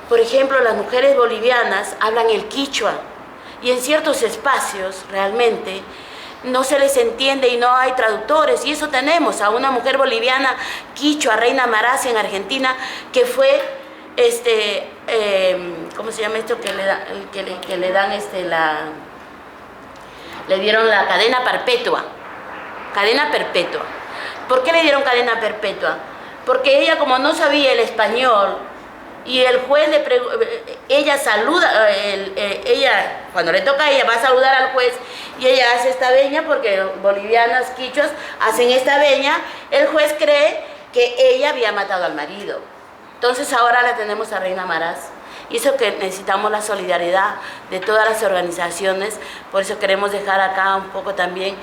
por ejemplo, las mujeres bolivianas hablan el quichua y en ciertos espacios realmente no se les entiende y no hay traductores. Y eso tenemos a una mujer boliviana quichua, Reina Maraz, en Argentina, que fue, ¿cómo se llama esto? Que le dan le dieron la cadena perpetua. Cadena perpetua. ¿Por qué le dieron cadena perpetua? Porque ella, como no sabía el español y el juez ella saluda, ella, cuando le toca a ella, va a saludar al juez y ella hace esta veña, porque bolivianas, quichuas, hacen esta veña, el juez cree que ella había matado al marido. Entonces ahora la tenemos a Reina Maraz. Y eso que necesitamos la solidaridad de todas las organizaciones, por eso queremos dejar acá un poco también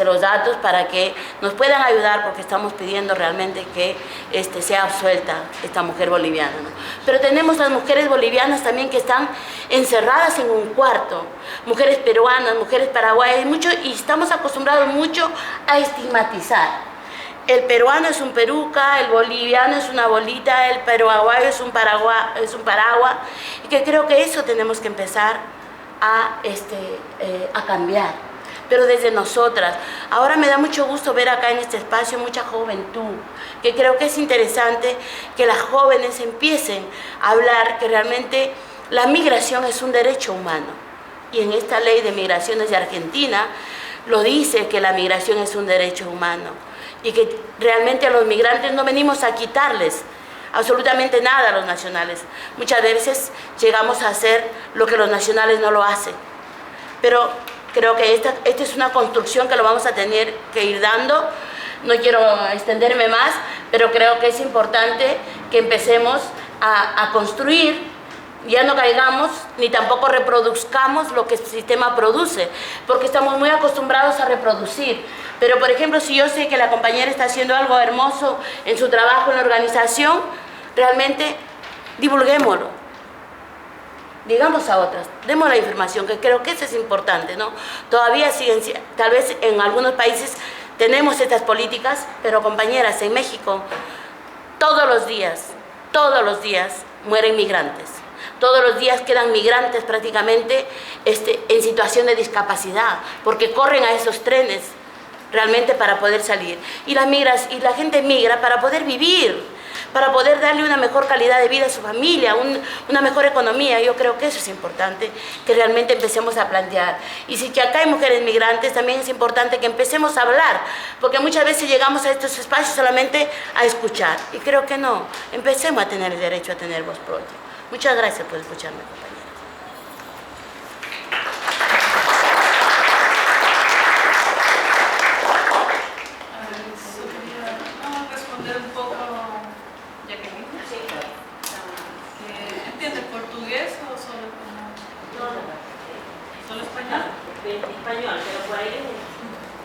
los datos para que nos puedan ayudar, porque estamos pidiendo realmente que sea absuelta esta mujer boliviana, ¿no? Pero tenemos las mujeres bolivianas también que están encerradas en un cuarto, mujeres peruanas, mujeres paraguayas, y estamos acostumbrados mucho a estigmatizar. El peruano es un peruca, el boliviano es una bolita, el paraguayo es un paraguas, y que creo que eso tenemos que empezar a cambiar, pero desde nosotras. Ahora me da mucho gusto ver acá en este espacio mucha juventud, que creo que es interesante que las jóvenes empiecen a hablar que realmente la migración es un derecho humano. y en esta ley de migraciones de Argentina lo dice, que la migración es un derecho humano y que realmente a los migrantes no venimos a quitarles absolutamente nada a los nacionales. Muchas veces llegamos a hacer lo que los nacionales no lo hacen, pero creo que esta es una construcción que lo vamos a tener que ir dando. No quiero extenderme más, pero creo que es importante que empecemos a construir, ya no caigamos ni tampoco reproduzcamos lo que el sistema produce, porque estamos muy acostumbrados a reproducir. Pero, por ejemplo, si yo sé que la compañera está haciendo algo hermoso en su trabajo en la organización, realmente divulguémoslo. Digamos a otras, demos la información, que creo que eso es importante, ¿no? Todavía siguen, tal vez en algunos países tenemos estas políticas, pero compañeras, en México todos los días mueren migrantes. Todos los días quedan migrantes prácticamente en situación de discapacidad, porque corren a esos trenes realmente para poder salir. Y la gente migra para poder vivir, para poder darle una mejor calidad de vida a su familia, una mejor economía. Yo creo que eso es importante, que realmente empecemos a plantear. Y si que acá hay mujeres migrantes, también es importante que empecemos a hablar, porque muchas veces llegamos a estos espacios solamente a escuchar, y creo que no, empecemos a tener el derecho a tener voz propia. Muchas gracias por escucharme, compañera. Español, pero por ahí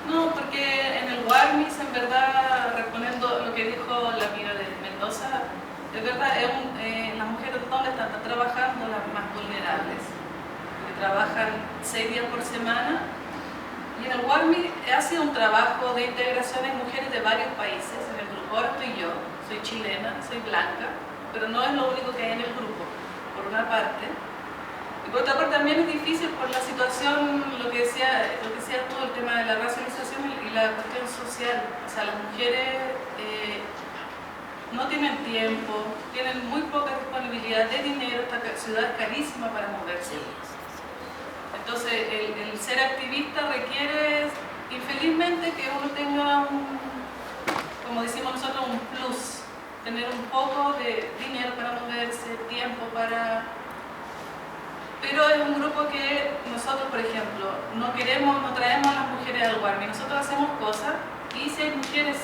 no, porque en el Warmis, en verdad, respondiendo lo que dijo la amiga de Mendoza, es verdad, las mujeres donde están trabajando las más vulnerables, que trabajan 6 días por semana, y en el Warmis ha sido un trabajo de integración en mujeres de varios países. En el grupo ahora estoy yo, soy chilena, soy blanca, pero no es lo único que hay en el grupo, por una parte. Y por otra parte también es difícil por la situación, lo que decía todo el tema de la racialización y la cuestión social. O sea, las mujeres no tienen tiempo, tienen muy poca disponibilidad de dinero, esta ciudad es carísima para moverse. Entonces el ser activista requiere, infelizmente, que uno tenga como decimos nosotros, un plus, tener un poco de dinero para moverse, tiempo para... Pero es un grupo que nosotros, por ejemplo, no traemos a las mujeres al Warmi. Nosotros hacemos cosas y si hay mujeres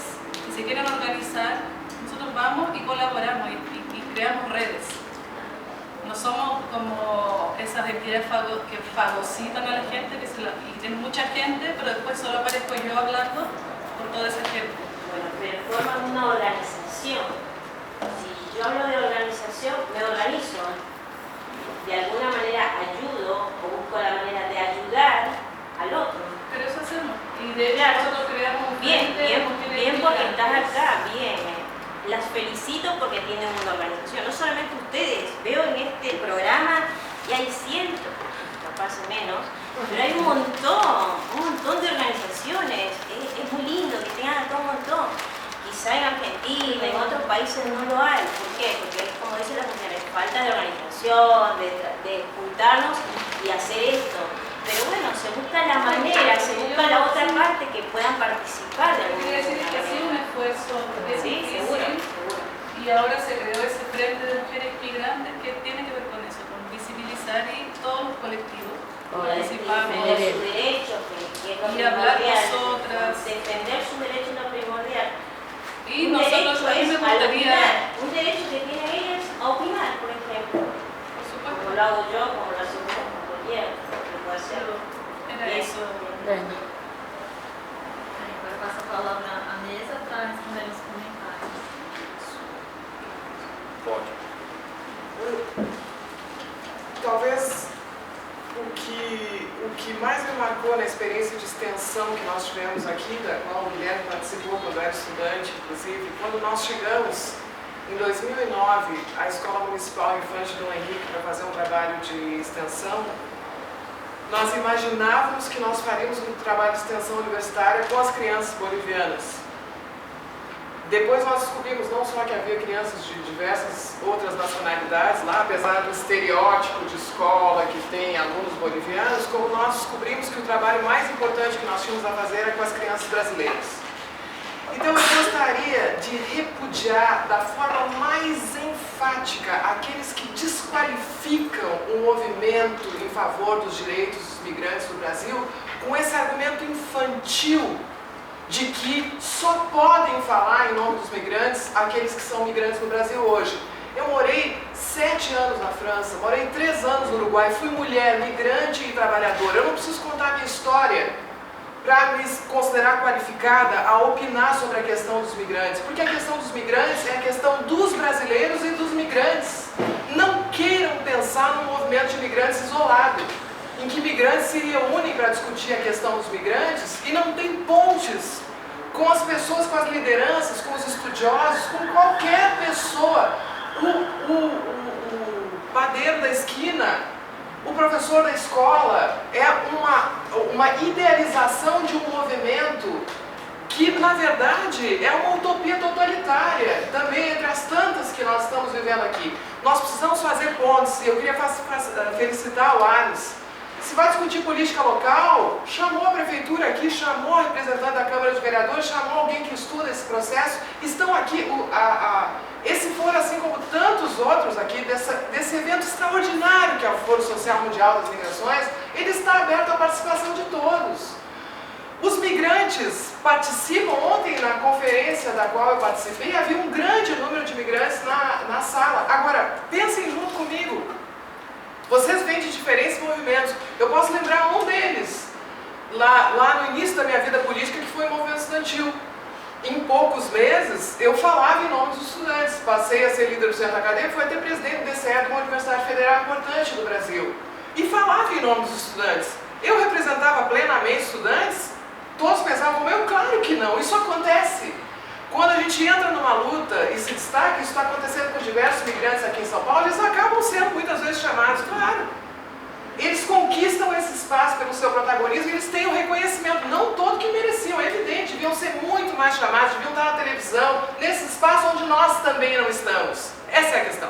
que se quieren organizar, nosotros vamos y colaboramos y creamos redes. No somos como esas entidades que fagocitan a la gente, y tienen mucha gente, pero después solo aparezco yo hablando por toda esa gente. Bueno, pero forman una organización. Si yo hablo de organización, me organizo. De alguna manera ayudo o busco la manera de ayudar al otro. Pero eso hacemos. Y de hecho nosotros creamos un bien porque estás acá, bien. Las felicito porque tienen una organización. No solamente ustedes, veo en este programa y hay cientos, capaz menos, pero hay un montón de organizaciones. Es muy lindo que tengan acá un montón. Quizá en Argentina, en otros países no lo hay. ¿Por qué? Porque es como dicen las mujeres, falta de organización, de juntarnos y hacer esto. Pero bueno, se busca la manera, se busca la otra parte que puedan participar de alguna manera. Quiere decir que ha sido un esfuerzo. Sí, seguro. Y ahora se creó ese frente de mujeres migrantes que tiene que ver con eso, con visibilizar y todos los colectivos. Participamos. Defender sus derechos, que es lo y hablar primordial. Nosotras. Defender sus derechos es lo primordial. Y nosotros a mí me gustaría... Un derecho que tienen ellas a opinar, por ejemplo. Por supuesto. Como lo hago yo, como lo hace cualquiera, que puede hacerlo. Era eso. Bueno. Agora passa a palavra à mesa para responder os comentários. Pode. Talvez o que mais me marcou na experiência de extensão que nós tivemos aqui, da qual o Guilherme participou quando era estudante, inclusive, quando nós chegamos em 2009 à Escola Municipal Infante Dom Henrique para fazer um trabalho de extensão, nós imaginávamos que nós faríamos um trabalho de extensão universitária com as crianças bolivianas. Depois nós descobrimos não só que havia crianças de diversas outras nacionalidades lá, apesar do estereótipo de escola que tem alunos bolivianos, como nós descobrimos que o trabalho mais importante que nós tínhamos a fazer era com as crianças brasileiras. Então eu gostaria de repudiar da forma mais enfática aqueles que desqualificam o movimento em favor dos direitos dos migrantes do Brasil com esse argumento infantil de que só podem falar em nome dos migrantes aqueles que são migrantes no Brasil hoje. Eu morei 7 anos na França, morei 3 anos no Uruguai, fui mulher, migrante e trabalhadora. Eu não preciso contar a minha história para me considerar qualificada a opinar sobre a questão dos migrantes, porque a questão dos migrantes é a questão dos brasileiros e dos migrantes. Não queiram pensar num movimento de migrantes isolado, em que migrantes se reúnem para discutir a questão dos migrantes e não tem pontes com as pessoas, com as lideranças, com os estudiosos, com qualquer pessoa. O padeiro da esquina, o professor da escola, é uma idealização de um movimento que, na verdade, é uma utopia totalitária, também entre as tantas que nós estamos vivendo aqui. Nós precisamos fazer pontes, e eu queria felicitar o Arnes. Se vai discutir política local, chamou a prefeitura aqui, chamou a representante da Câmara de Vereadores, chamou alguém que estuda esse processo, estão aqui, esse foro, assim como tantos outros aqui, desse evento extraordinário que é o Foro Social Mundial das Migrações, ele está aberto à participação de todos. Os migrantes participam, ontem na conferência da qual eu participei, havia um grande número de migrantes na sala. Agora, pensem junto comigo. Vocês vêm de diferentes movimentos. Eu posso lembrar um deles, lá no início da minha vida política, que foi o movimento estudantil. Em poucos meses, eu falava em nome dos estudantes. Passei a ser líder do centro acadêmico, fui até presidente do DCE de uma universidade federal importante do Brasil. E falava em nome dos estudantes. Eu representava plenamente estudantes? Todos pensavam como eu? Claro que não, isso acontece. Quando a gente entra numa luta e se destaca, isso está acontecendo com diversos migrantes aqui em São Paulo, eles acabam sendo muitas vezes chamados, claro. Eles conquistam esse espaço pelo seu protagonismo e eles têm o reconhecimento, não todo que mereciam, é evidente, deviam ser muito mais chamados, deviam estar na televisão, nesse espaço onde nós também não estamos. Essa é a questão.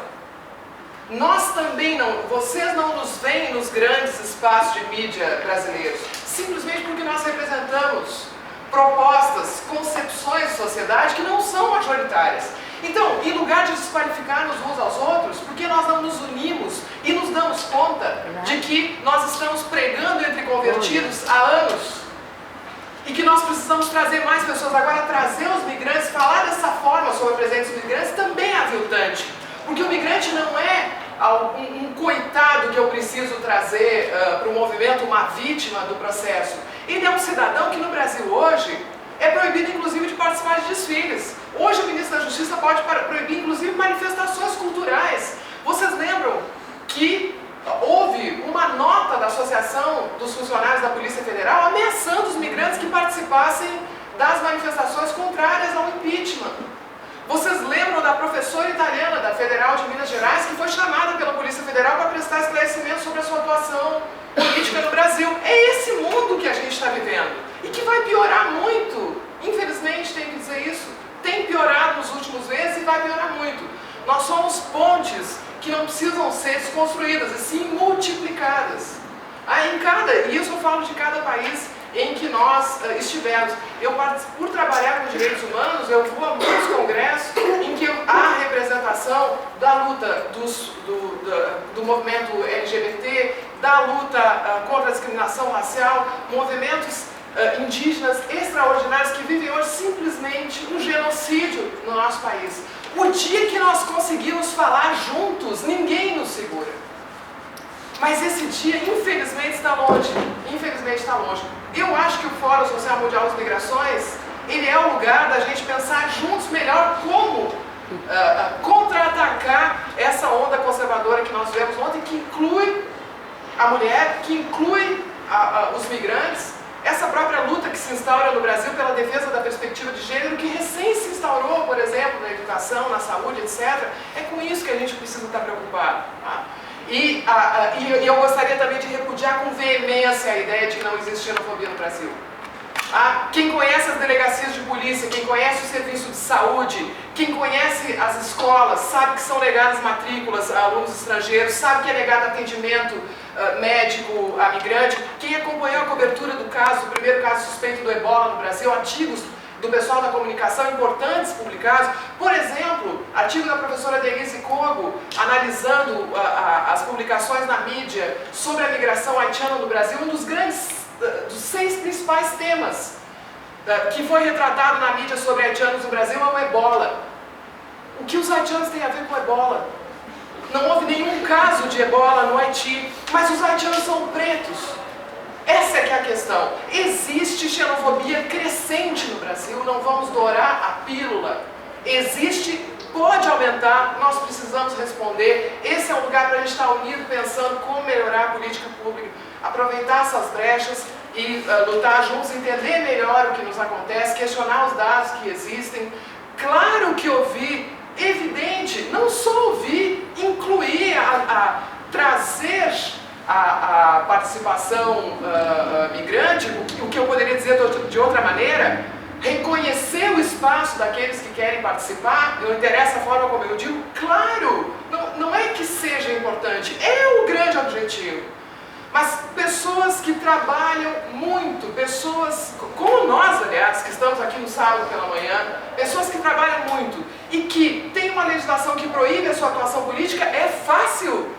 Nós também não, vocês não nos veem nos grandes espaços de mídia brasileiros, simplesmente porque nós representamos propostas, concepções de sociedade que não são majoritárias. Então, em lugar de desqualificar-nos uns aos outros, por que nós não nos unimos e nos damos conta de que nós estamos pregando entre convertidos há anos e que nós precisamos trazer mais pessoas? Agora, trazer os migrantes, falar dessa forma sobre a presença dos migrantes também é aviltante, porque o migrante não é um coitado que eu preciso trazer para o movimento, uma vítima do processo. Ele é um cidadão que no Brasil hoje é proibido inclusive de participar de desfiles. Hoje o ministro da Justiça pode proibir inclusive manifestações culturais. Vocês lembram que houve uma nota da Associação dos Funcionários da Polícia Federal ameaçando os migrantes que participassem das manifestações contrárias ao impeachment. Vocês lembram da professora italiana da Federal de Minas Gerais que foi chamada pela Polícia Federal para prestar esclarecimento sobre a sua atuação política no Brasil? É esse mundo que a gente está vivendo e que vai piorar muito. Infelizmente, tenho que dizer isso. Tem piorado nos últimos meses e vai piorar muito. Nós somos pontes que não precisam ser desconstruídas, e sim multiplicadas. E isso eu falo de cada país em que nós estivermos. Por trabalhar com direitos humanos, eu vou a muitos congressos em que há representação da luta do movimento LGBT, da luta contra a discriminação racial, movimentos indígenas extraordinários que vivem hoje simplesmente um genocídio no nosso país. O dia que nós conseguimos falar juntos, ninguém nos segura. Mas esse dia, infelizmente, está longe. Infelizmente está longe. Eu acho que o Fórum Social Mundial das Migrações, ele é o lugar da gente pensar juntos melhor como contra-atacar essa onda conservadora que nós vemos ontem, que inclui a mulher, que inclui os migrantes, essa própria luta que se instaura no Brasil pela defesa da perspectiva de gênero, que recém se instaurou, por exemplo, na educação, na saúde, etc. É com isso que a gente precisa estar preocupado. Tá? E eu gostaria também de repudiar com veemência a ideia de que não existe xenofobia no Brasil. Quem conhece as delegacias de polícia, quem conhece o serviço de saúde, quem conhece as escolas, sabe que são negadas matrículas a alunos estrangeiros, sabe que é negado atendimento médico a migrante. Quem acompanhou a cobertura do caso, do primeiro caso suspeito do ebola no Brasil, artigos do pessoal da comunicação importantes publicados, por exemplo, artigo da professora Denise Kogo, analisando as publicações na mídia sobre a migração haitiana no Brasil, um dos 6 principais temas que foi retratado na mídia sobre haitianos no Brasil é o ebola. O que os haitianos têm a ver com o ebola? Não houve nenhum caso de ebola no Haiti, mas os haitianos são pretos. Essa é que é a questão. Existe xenofobia crescente no Brasil, não vamos dourar a pílula. Existe, pode aumentar, nós precisamos responder. Esse é um lugar para a gente estar unido, pensando como melhorar a política pública, aproveitar essas brechas e lutar juntos, entender melhor o que nos acontece, questionar os dados que existem. Claro que ouvir, evidente, não só ouvir, incluir, trazer a participação migrante, o que eu poderia dizer de outra maneira, reconhecer o espaço daqueles que querem participar, não interessa a forma como eu digo, claro, não é que seja importante, é o grande objetivo. Mas pessoas que trabalham muito, pessoas como nós, aliás, que estamos aqui no sábado pela manhã, pessoas que trabalham muito e que tem uma legislação que proíbe a sua atuação política, é fácil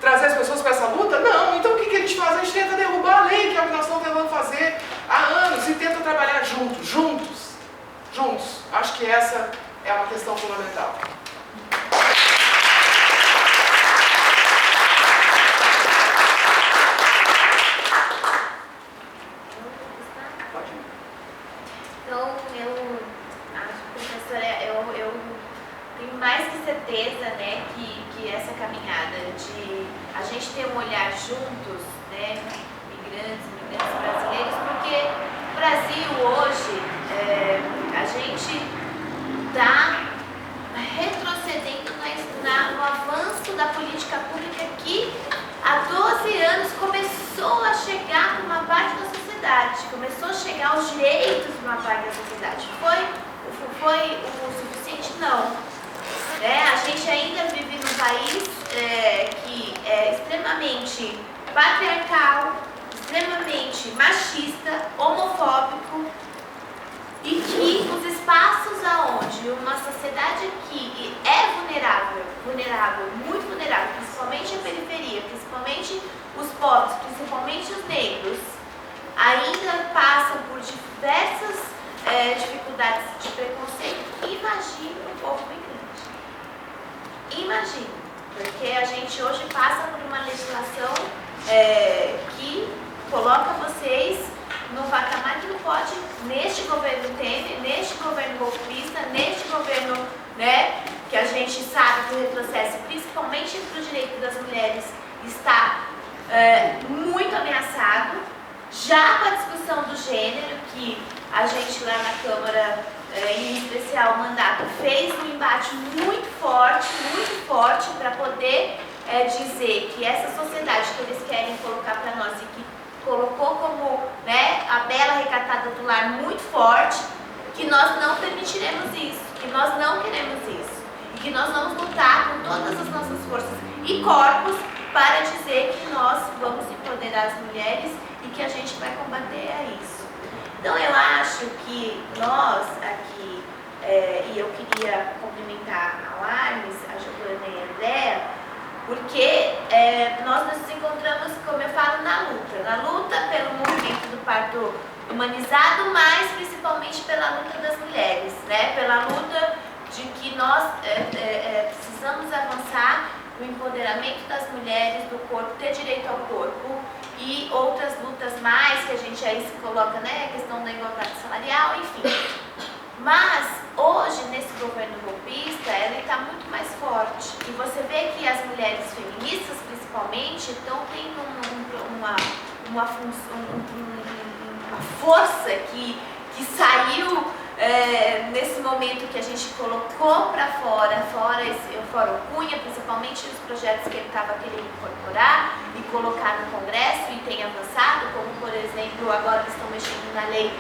trazer as pessoas para essa luta? Não. Então o que a gente faz? A gente tenta derrubar a lei, que é o que nós estamos tentando fazer há anos, e tenta trabalhar juntos. Acho que essa é uma questão fundamental. Então, eu acho, professora, eu tenho mais que certeza, né, que essa caminhada de a gente ter um olhar juntos, né, migrantes brasileiros, porque o Brasil hoje, a gente está retrocedendo no avanço da política pública que há 12 anos começou a chegar para uma parte da sociedade, começou a chegar aos direitos de uma parte da sociedade. Foi o suficiente? Não. A gente ainda vive num país que é extremamente patriarcal, extremamente machista, homofóbico, e que os espaços aonde uma sociedade que é vulnerável, muito vulnerável, principalmente a periferia, principalmente os pobres, principalmente os negros, ainda passam por diversas dificuldades de preconceito. Imagina o povo migrante. Imagina, porque a gente hoje passa por uma legislação que coloca vocês num patamar que não pode, neste governo Temer, neste governo golpista, neste governo, né, que a gente sabe que o retrocesso, principalmente para o direito das mulheres, está muito ameaçado. Já com a discussão do gênero, que a gente lá na Câmara, em especial o mandato, fez um embate muito forte para poder dizer que essa sociedade que eles querem colocar para nós e que colocou como, né, a bela recatada do lar muito forte, que nós não permitiremos isso, que nós não queremos isso, e que nós vamos lutar com todas as nossas forças e corpos para dizer que nós vamos empoderar as mulheres e que a gente vai combater a isso. Então eu acho que nós aqui, e eu queria cumprimentar a Larmes, a Giovana e a Andréa, porque nós nos encontramos, como eu falo, na luta pelo movimento do parto humanizado, mas principalmente pela luta das mulheres, né? Pela luta de que nós precisamos avançar no empoderamento das mulheres, do corpo, ter direito ao corpo, e outras lutas mais que a gente aí se coloca, né? A questão da igualdade salarial, enfim. Mas hoje, nesse governo golpista, ela está muito mais forte. E você vê que as mulheres feministas, principalmente, estão tendo uma força que saiu nesse momento que a gente colocou para fora o Fórum Cunha, principalmente os projetos que ele estava querendo incorporar e colocar no Congresso, e tem avançado, como, por exemplo, agora eles estão mexendo na lei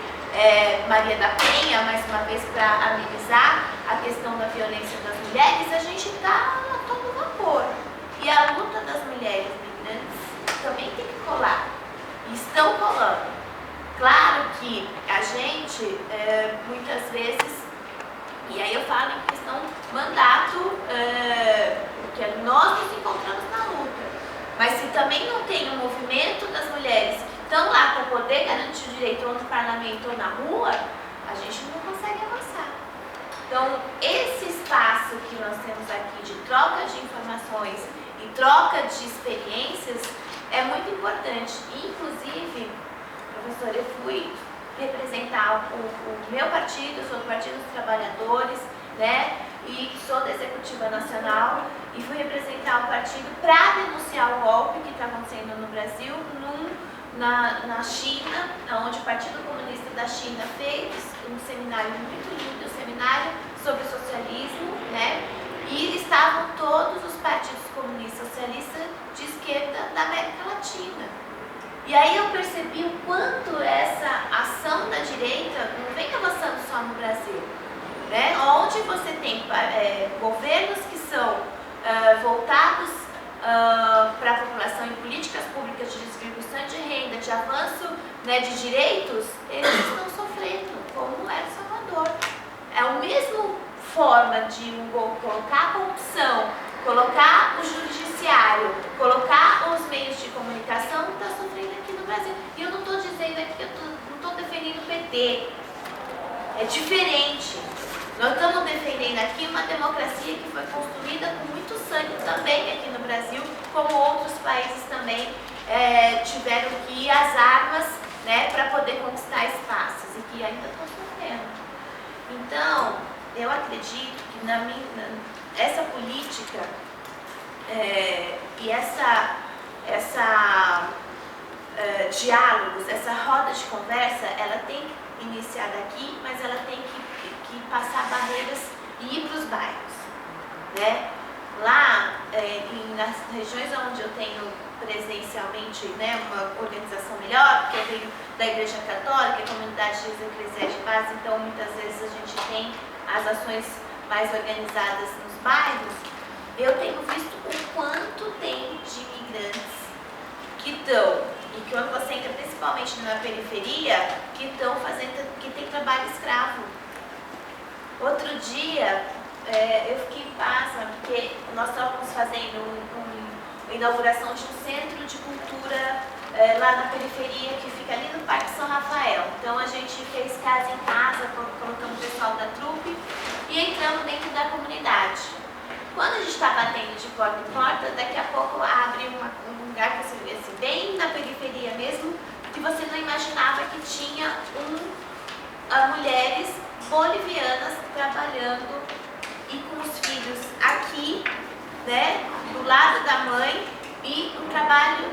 Maria da Penha, mais uma vez para amenizar a questão da violência das mulheres, a gente está a todo vapor. E a luta das mulheres migrantes também tem que colar. E estão colando. Claro que a gente, muitas vezes, e aí eu falo em questão mandato, porque nós nos encontramos na luta. Mas se também não tem um movimento das mulheres que estão lá para poder garantir o direito ou no parlamento ou na rua, a gente não consegue avançar. Então, esse espaço que nós temos aqui de troca de informações e troca de experiências é muito importante. Inclusive, professora, eu fui representar o meu partido, eu sou do Partido dos Trabalhadores, né? E sou da Executiva Nacional e fui representar o partido para denunciar o golpe que está acontecendo no Brasil, na China, onde o Partido Comunista da China fez um seminário muito lindo, um seminário sobre socialismo, né? E estavam todos os partidos comunistas socialistas de esquerda da América Latina. E aí eu percebi o quanto essa ação da direita não vem avançando só no Brasil, né? Onde você tem governos que são voltados para a população em políticas públicas de distribuição de renda, de avanço, né, de direitos, eles estão sofrendo, como é El Salvador. É a mesma forma de colocar a corrupção, colocar o judiciário, colocar os meios de comunicação, está sofrendo aqui no Brasil. E eu não estou dizendo aqui, eu não estou defendendo o PT. É diferente. Nós estamos defendendo aqui uma democracia que foi construída com muito sangue também aqui no Brasil, como outros países também tiveram que ir às armas, né, para poder conquistar espaços e que ainda estão sofrendo. Então, eu acredito que essa política e essa diálogos, essa roda de conversa, ela tem que iniciar daqui, mas ela tem que passar barreiras e ir para os bairros, né? Lá, nas regiões onde eu tenho presencialmente, né, uma organização melhor, porque eu venho da Igreja Católica, comunidade de eclesiais de base, então muitas vezes a gente tem as ações mais organizadas nos bairros, eu tenho visto o quanto tem de imigrantes que estão, e que quando você entra principalmente na periferia, que tem trabalho escravo. Outro dia, eu fiquei pasma, porque nós estávamos fazendo uma inauguração de um centro de cultura lá na periferia, que fica ali no Parque São Rafael. Então a gente fez casa em casa, colocamos o pessoal da trupe e entramos dentro da comunidade. Quando a gente está batendo de porta em porta, daqui a pouco abre um lugar que você vê assim, bem na periferia mesmo, que você não imaginava que tinha mulheres bolivianas trabalhando e com os filhos aqui, né, do lado da mãe, e um trabalho,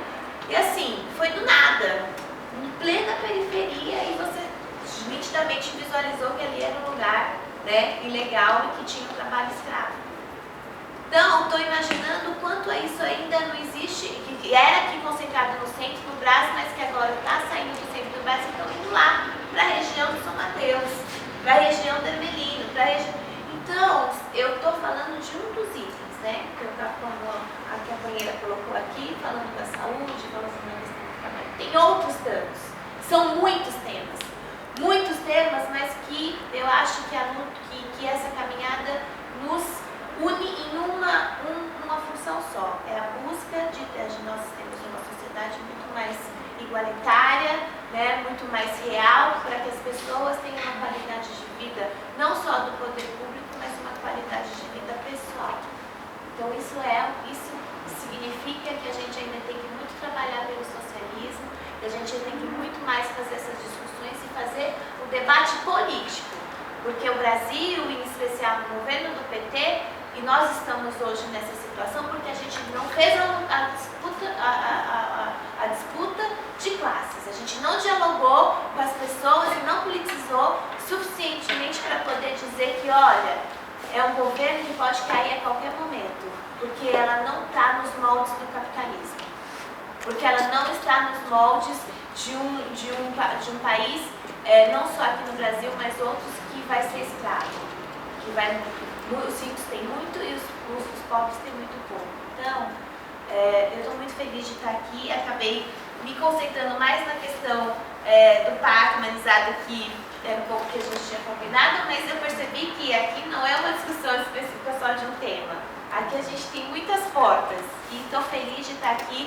e assim, foi do nada, em plena periferia, e você nitidamente visualizou que ali era um lugar, né, ilegal e que tinha um trabalho escravo. Então, estou imaginando o quanto isso ainda não existe, que era aqui concentrado no centro do Brasil, mas que agora está saindo do centro do Brasil e estão indo lá, para a região de São Mateus, para a região do Ermelino, Então, eu estou falando de um dos itens, né? Como a companheira colocou aqui, falando da saúde, falando da questão do trabalho. Tem outros tantos. São muitos temas, mas que eu acho que essa caminhada nos une em uma função só. É a busca de nós termos uma sociedade muito mais igualitária, né, muito mais real, para que as pessoas tenham uma qualidade de vida, não só do poder público, mas uma qualidade de vida pessoal. Então isso significa que a gente ainda tem que muito trabalhar pelo socialismo, que a gente tem que muito mais fazer essas discussões e fazer o debate político, porque o Brasil, em especial no governo do PT, e nós estamos hoje nessa situação porque a gente não fez a disputa de classes. A gente não dialogou com as pessoas e não politizou suficientemente para poder dizer que, olha, é um governo que pode cair a qualquer momento, porque ela não está nos moldes do capitalismo, porque ela não está nos moldes de um país não só aqui no Brasil, mas outros que vai ser escravo. Os ricos têm muito e os pobres têm muito pouco. Então, eu estou muito feliz de estar aqui. Acabei me concentrando mais na questão do parque humanizado, que era um pouco que a gente tinha combinado, mas eu percebi que aqui não é uma discussão específica só de um tema. Aqui a gente tem muitas portas e estou feliz de estar aqui